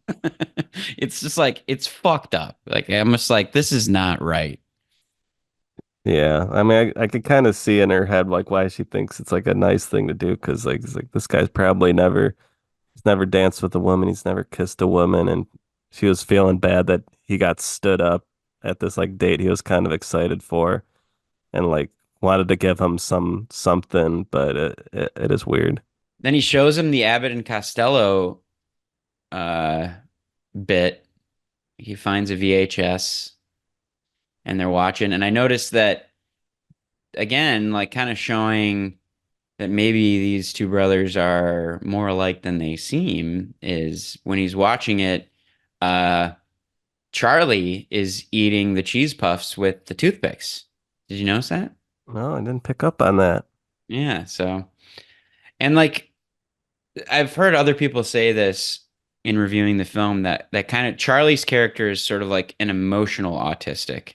it's just like it's fucked up. Like I'm just like this is not right. Yeah, I mean, I could kind of see in her head like why she thinks it's like a nice thing to do, because like it's like this guy's probably he's never danced with a woman, he's never kissed a woman, and she was feeling bad that he got stood up at this like date he was kind of excited for, and like wanted to give him something, but it is weird. Then he shows him the Abbott and Costello uh bit. He finds a VHS and they're watching, and I noticed that again, like kind of showing that maybe these two brothers are more alike than they seem is when he's watching it, uh, Charlie is eating the cheese puffs with the toothpicks. Did you notice that? No, I didn't pick up on that. Yeah. So, and like I've heard other people say this in reviewing the film that kind of Charlie's character is sort of like an emotional autistic,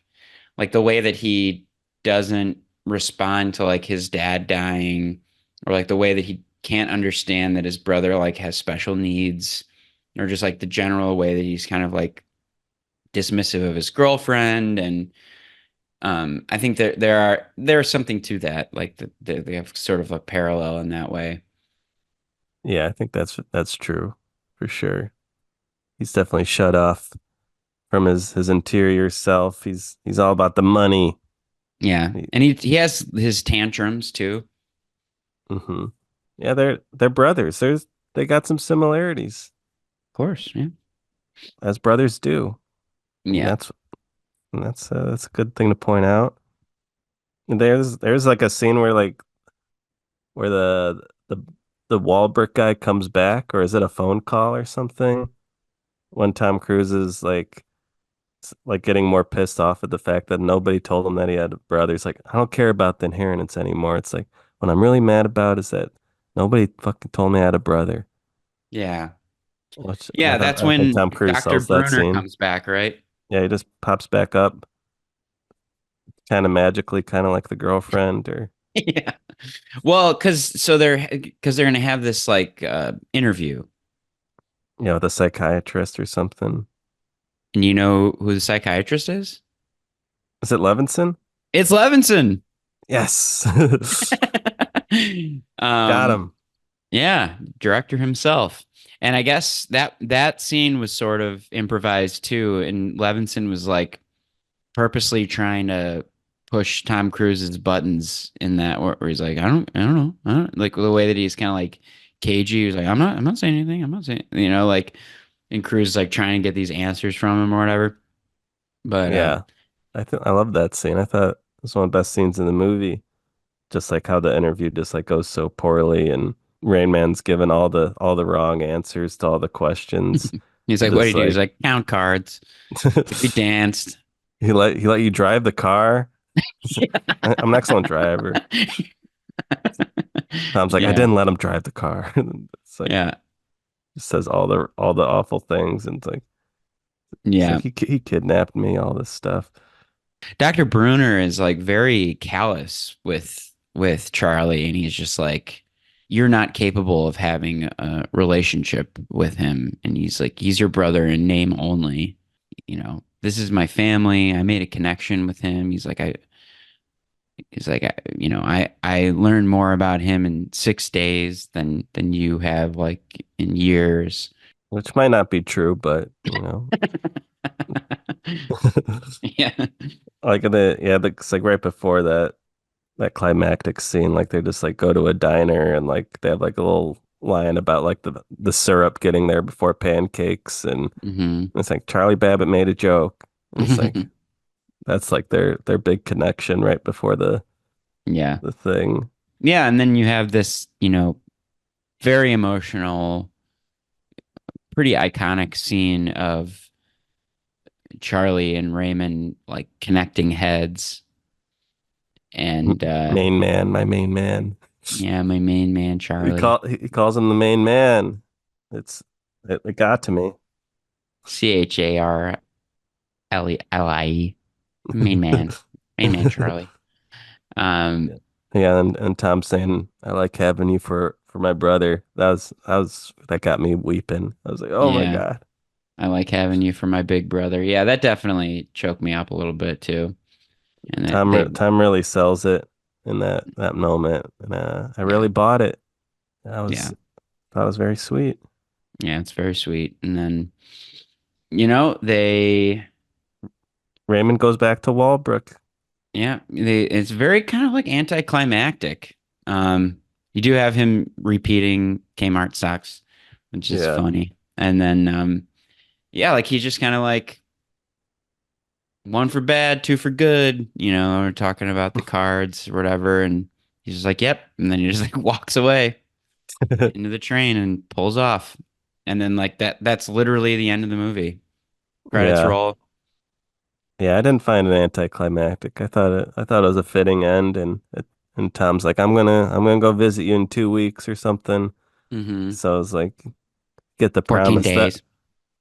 like the way that he doesn't respond to like his dad dying, or like the way that he can't understand that his brother like has special needs, or just like the general way that he's kind of like dismissive of his girlfriend. And I think there's something to that, like they have sort of a parallel in that way. Yeah, I think that's true for sure. He's definitely shut off from his interior self. He's all about the money. Yeah, He, and he has his tantrums too. hmm Yeah, they're brothers. They got some similarities, Of course, yeah. as brothers do, and Yeah. that's a good thing to point out. And there's like a scene where like where the the Wahlberg guy comes back, or is it a phone call or something? When Tom Cruise is like getting more pissed off at the fact that nobody told him that he had a brother. He's like, I don't care about the inheritance anymore. It's like what I'm really mad about is that nobody fucking told me I had a brother. Yeah. Which Yeah, that's I think when Tom Cruise Dr. sells that Bruner scene. comes back, right? Yeah, he just pops back up kind of magically, kind of like the girlfriend or Yeah. Well, because they're gonna have this like interview, with a psychiatrist or something. and you know who the psychiatrist is? Is it Levinson? It's Levinson. Yes. Got Um, him. yeah, director himself. And I guess that scene was sort of improvised too, and Levinson was like purposely trying to push Tom Cruise's buttons in that where he's like, I don't know. I don't like the way that he's kind of like cagey. He's like, I'm not saying anything. I'm not saying, like, and Cruise is like trying to get these answers from him or whatever. But Yeah. I love that scene. I thought it was one of the best scenes in the movie. Just like how the interview just like goes so poorly and Rain Man's given all the wrong answers to all the questions. he's And like, what do you just do? He's like like, count cards. We danced. he let you drive the car. I'm an excellent driver. Tom's like, I Yeah. didn't let him drive the car. It's like Yeah. he says all the awful things and it's Yeah. like he kidnapped me, all this stuff. Dr. Bruner is like very callous with Charlie, and he's just like, you're not capable of having a relationship with him. And he's like, he's your brother in name only. This is my family. I made a connection with him. I learned more about him in 6 days than you have like in years. Which might not be true, but Yeah. like it's like right before that climactic scene, like they just like go to a diner and like they have like a little line about like the syrup getting there before pancakes and Hmm. it's like Charlie Babbitt made a joke. And it's like that's like their big connection right before the Yeah. the thing. Yeah. And then you have this, very emotional, pretty iconic scene of Charlie and Raymond like connecting heads. And My main man. yeah, my main man, Charlie. He calls him the main man. It got to me. CHARLELIE. Main man. Main man, Charlie. Um, Yeah, and Tom saying, I like having you for my brother. That got me weeping. I was like, oh my yeah. God. I like having you for my big brother. Yeah, that definitely choked me up a little bit too. And Tom really sells it in that moment. And I really bought it. yeah, Thought it was very sweet. yeah, it's very sweet. And then, they, Raymond goes back to Walbrook. yeah, it's very kind of like anticlimactic. You do have him repeating Kmart sucks, which is Yeah. funny. And then, yeah, like he's just kind of like one for bad, two for good, we're talking about the cards or whatever. And he's just like, yep. And then he just like walks away into the train and pulls off. And then like that's literally the end of the movie. Credits Yeah. roll. Yeah, I didn't find it anticlimactic. I thought it was a fitting end and Tom's like, I'm gonna go visit you in 2 weeks or something. Hmm. So it's like get the 14 promise that days.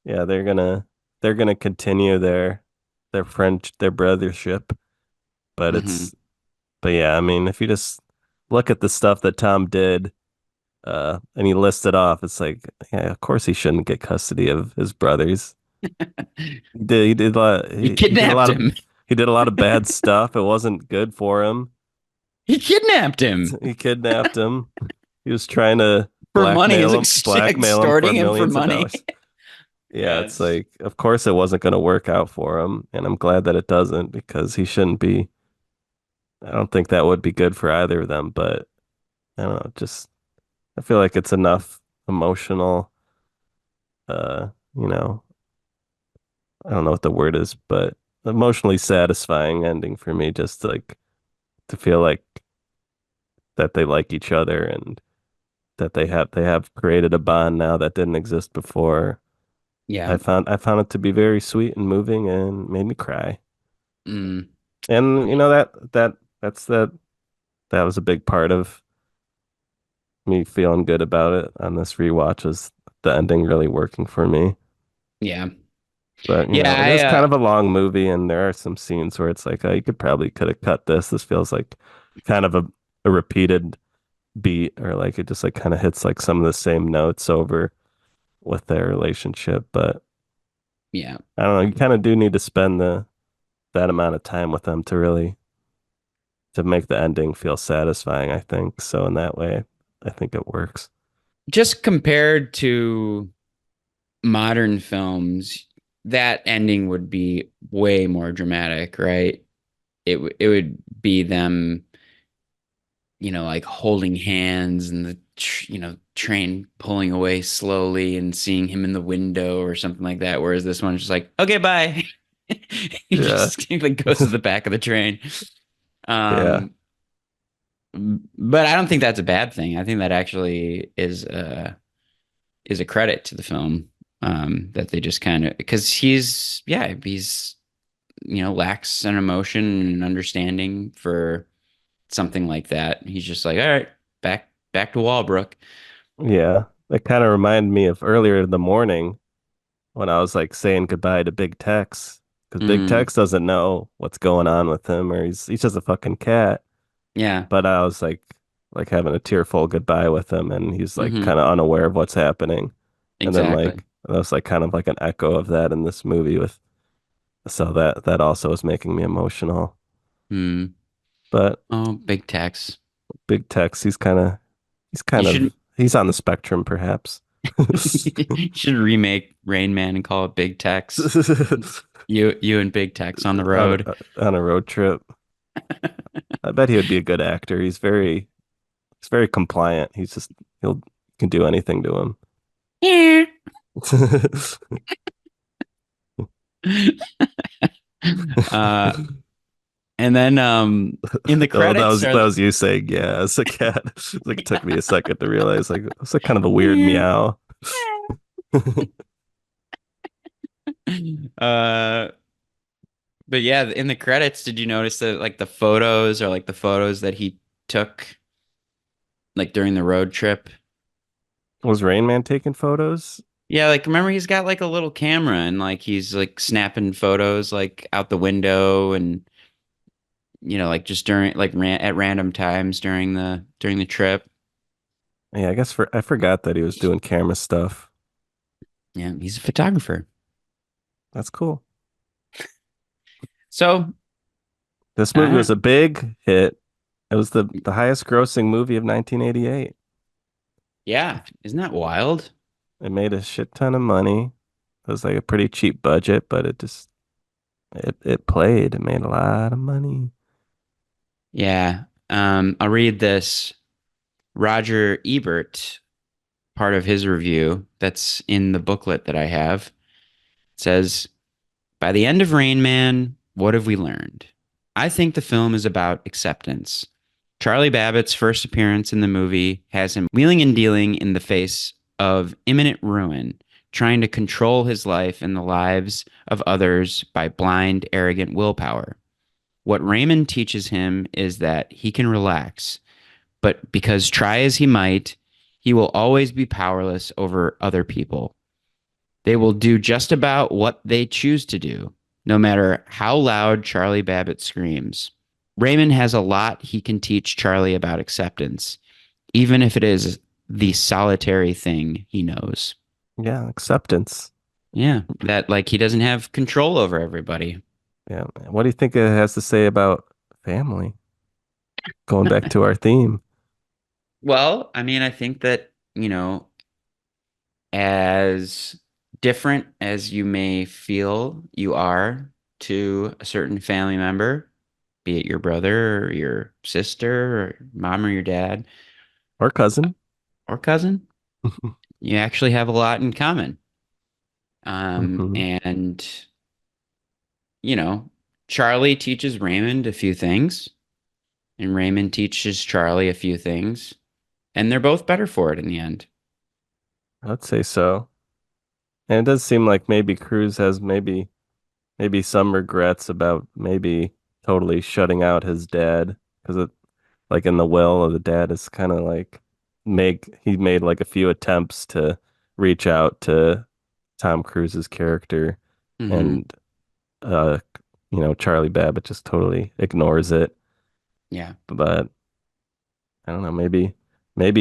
yeah, they're gonna continue their friend their brothership. But Hmm. but yeah, I mean if you just look at the stuff that Tom did, and he listed off, it's like, yeah, of course he shouldn't get custody of his brothers. He did a lot He he did a kidnapped lot of him. he did a lot of bad stuff. It wasn't good for him. He kidnapped him He kidnapped him. He was trying to for money. He was blackmail him for extorting him for millions of money. dollars. Yeah, Yeah, it's like, of course it wasn't going to work out for him, and I'm glad that it doesn't because he shouldn't be. I don't think that would be good for either of them, but I don't know, just I feel like it's enough emotional, uh, you know, I don't know what the word is, but emotionally satisfying ending for me, just like to feel like that they like each other and that they have created a bond now that didn't exist before. Yeah. I found it to be very sweet and moving and made me cry. Mm. And that was a big part of me feeling good about it on this rewatch was the ending really working for me. Yeah. But Yeah, it is kind of a long movie, and there are some scenes where it's like, oh, you could have cut this. This feels like kind of a repeated beat, or like it just like kind of hits like some of the same notes over with their relationship. But yeah. I don't know, you kind of do need to spend the that amount of time with them to really to make the ending feel satisfying, I think. So in that way, I think it works. Just compared to modern films, that ending would be way more dramatic, right? It would be them, like holding hands and the train pulling away slowly and seeing him in the window or something like that. Whereas this one's just like, okay, bye. He Yeah. just like goes to the back of the train. Yeah. Um, but I don't think that's a bad thing. I think that actually is a credit to the film. That they just kind of because he's lacks an emotion and understanding for something like that. He's just like, all right, back to Walbrook. Yeah. It kind of reminded me of earlier in the morning when I was like saying goodbye to Big Tex because Big Mm, Tex doesn't know what's going on with him or he's just a fucking cat. yeah. But I was like having a tearful goodbye with him and he's like Hmm. kind of unaware of what's happening. And then Exactly. like that was like kind of like an echo of that in this movie with so that also was making me emotional. Hmm. But Oh, Big Tex. Big Tex, he's You kind should of he's on the spectrum perhaps. you should remake Rain Man and call it Big Tex. You and Big Tex on the on road. on a road trip. I bet he would be a good actor. He's very compliant. He'll can do anything to him. Yeah. Uh, and then in the Oh, credits that are was you saying yeah as a cat. Like it took me a second to realize like it's like kind of a weird meow. uh but yeah, in the credits, did you notice that like the photos are like the photos that he took like during the road trip? Was Rain Man taking photos? Yeah, like remember he's got like a little camera and like he's like snapping photos like out the window and like just during like at random times during the trip. Yeah, I guess I forgot that he was doing camera stuff. Yeah, he's a photographer. That's cool. So, This I movie was don't a big hit. It was the highest grossing movie of 1988. yeah, isn't that wild? It made a shit ton of money. It was like a pretty cheap budget, but it played. It made a lot of money. Yeah. I'll read this. Roger Ebert, part of his review that's in the booklet that I have, says, by the end of Rain Man, what have we learned? I think the film is about acceptance. Charlie Babbitt's first appearance in the movie has him wheeling and dealing in the face of imminent ruin, trying to control his life and the lives of others by blind, arrogant willpower. What Raymond teaches him is that he can relax, but because try as he might, he will always be powerless over other people. They will do just about what they choose to do, no matter how loud Charlie Babbitt screams. Raymond has a lot he can teach Charlie about acceptance, even if it is the solitary thing he knows. Yeah, acceptance. Yeah, that like he doesn't have control over everybody. Yeah. What do you think it has to say about family? Going back to our theme. Well, I mean, I think that, as different as you may feel you are to a certain family member, be it your brother or your sister or mom or your dad Or cousin. or cousin, you actually have a lot in common. Hmm. And, you know, Charlie teaches Raymond a few things, and Raymond teaches Charlie a few things. and they're both better for it in the end. I'd say so. And it does seem like maybe Cruz has maybe some regrets about maybe totally shutting out his dad because it like in the will of the dad is kind of like he made like a few attempts to reach out to Tom Cruise's character Hmm. and uh Charlie Babbitt just totally ignores it. Yeah. But I don't know, maybe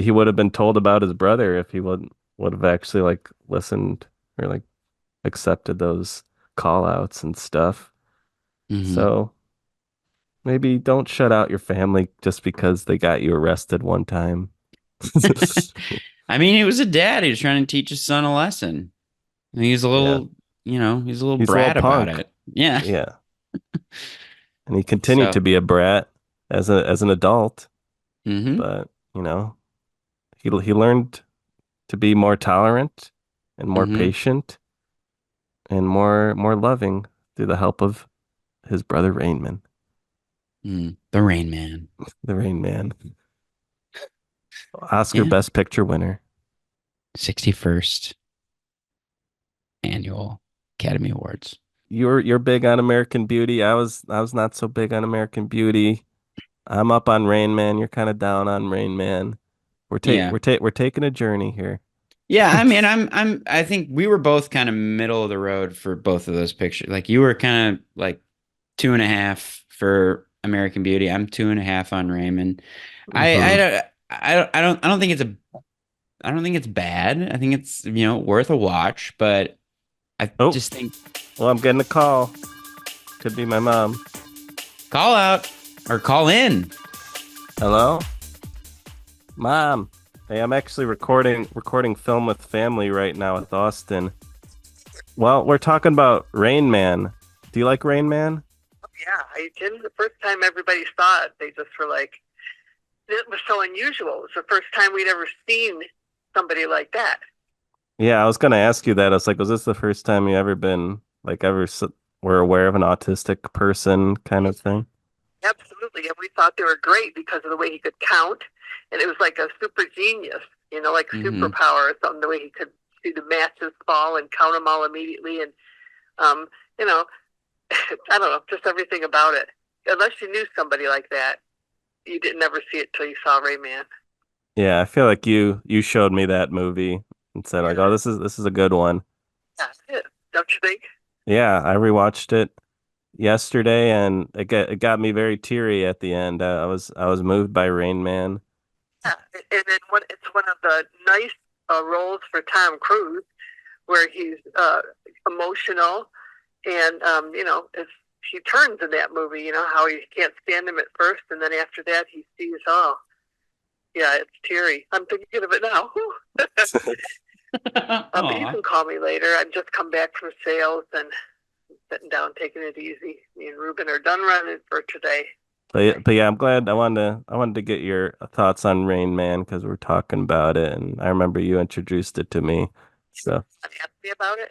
he would have been told about his brother if he would have actually like listened or like accepted those call outs and stuff. Hmm. So maybe don't shut out your family just because they got you arrested one time. I mean, he was a dad. He was trying to teach his son a lesson. And he's a Yeah, little, he's a little he's a little brat about punk. it. Yeah. Yeah, and he continued So, to be a brat as an adult, hmm. but he learned to be more tolerant and more Hmm. patient and more loving through the help of his brother Rainman, The Rain Man. the Rain Man, Oscar Yeah. Best Picture winner. 61st annual Academy Awards. You're big on American Beauty. I was not so big on American Beauty. I'm up on Rain Man. You're kind of down on Rain Man. Yeah. We're taking a journey here. Yeah, I mean, I think we were both kind of middle of the road for both of those pictures. Like you were kind of like 2.5 for American Beauty. I'm 2.5 on Raymond. Hmm. I don't think I don't think it's bad. I think it's, worth a watch, but I Oh, just think well, I'm getting a call. Could be my mom. call out or call in. Hello, Mom. Hey, I'm actually recording film with family right now with Austin. Well, we're talking about Rain Man. Do you like Rain Man? Yeah, I didn't. The first time everybody saw it, they just were like, it was so unusual. It was the first time we'd ever seen somebody like that. Yeah, I was gonna ask you that. I was like, was this the first time you ever been like were aware of an autistic person kind of thing? Absolutely. And we thought they were great because of the way he could count. And it was like a super genius, like Hmm. superpower or something, the way he could see the matches fall and count them all immediately. And, um, you know, I don't know, just everything about it. Unless you knew somebody like that, you didn't ever see it till you saw Rayman. Yeah, I feel like you showed me that movie and said like, "Oh, this is a good one." That's it. Don't you think? Yeah, I rewatched it yesterday and it got me very teary at the end. I was moved by Rain Man. Yeah. And then it's one of the nice roles for Tom Cruise where he's emotional and, it's, he turns in that movie, how he can't stand him at first. And then after that, he sees, oh, yeah, it's teary. I'm thinking of it now. But you can call me later. I've just come back from sales and sitting down, taking it easy. Me and Ruben are done running for today. But yeah, I'm glad I wanted to get your thoughts on Rain Man because we're talking about it and I remember you introduced it to me. So, Ask me about it.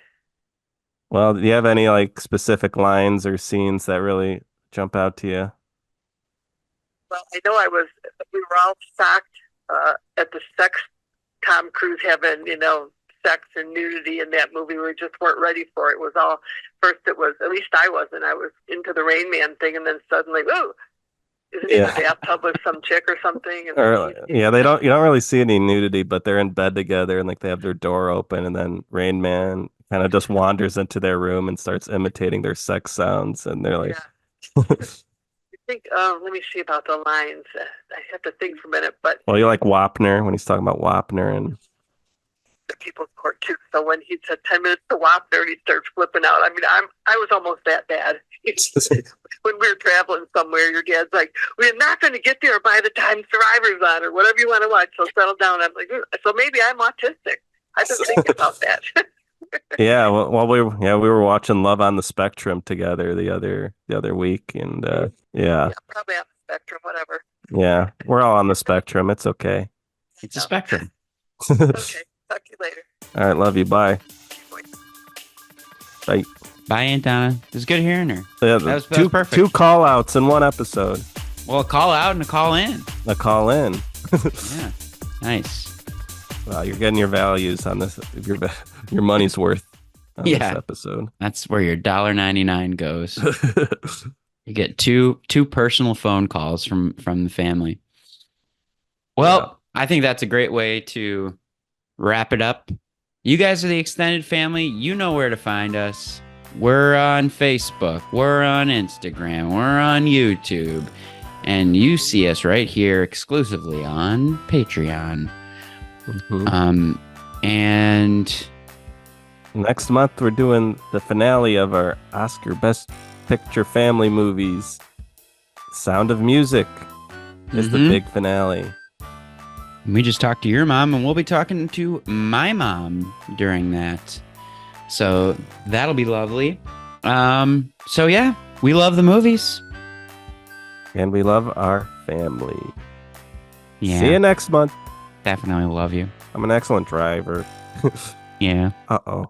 well, do you have any like specific lines or scenes that really jump out to you? Well, I know we were all shocked at the sex, Tom Cruise having, sex and nudity in that movie. We just weren't ready for it. It was all, first it was, at least I wasn't. I was into the Rain Man thing, and then suddenly, whoa, isn't he in the bathtub with some chick or something? And Or yeah, you don't really see any nudity, but they're in bed together and like they have their door open and then Rain Man kind of just wanders into their room and starts imitating their sex sounds and they're like I think, let me see about the lines. I have to think for a minute, but well, you like Wapner when he's talking about Wapner and the people's court too. So when he said 10 minutes to Wapner, he starts flipping out. I mean, I was almost that bad. When we were traveling somewhere, your dad's like, "We're not going to get there by the time Survivor's on, or whatever you want to watch. So settle down." I'm like, so maybe I'm autistic. I've been thinking about that. yeah, well we were watching Love on the Spectrum together the other week and yeah. Probably on the spectrum, whatever. Yeah, we're all on the spectrum. It's okay. It's a spectrum. Okay, talk to you later. All right, love you. Bye. Bye. Bye, Aunt Donna. It was good hearing her. Yeah, that was perfect. Two call outs in one episode. Well, a call out and a call in. A call in. Yeah. Nice. Wow, you're getting your values on this. Your money's worth on this episode. That's where your $1.99 goes. You get two personal phone calls from the family. Well, I think that's a great way to wrap it up. You guys are the extended family. You know where to find us. We're on Facebook. We're on Instagram. We're on YouTube. And you see us right here exclusively on Patreon. And next month we're doing the finale of our Oscar Best Picture family movies. Sound of Music is the big finale. We just talked to your mom, and we'll be talking to my mom during that. So that'll be lovely. So yeah, we love the movies. And we love our family. Yeah. See you next month. Definitely love you. I'm an excellent driver. Yeah. Uh-oh.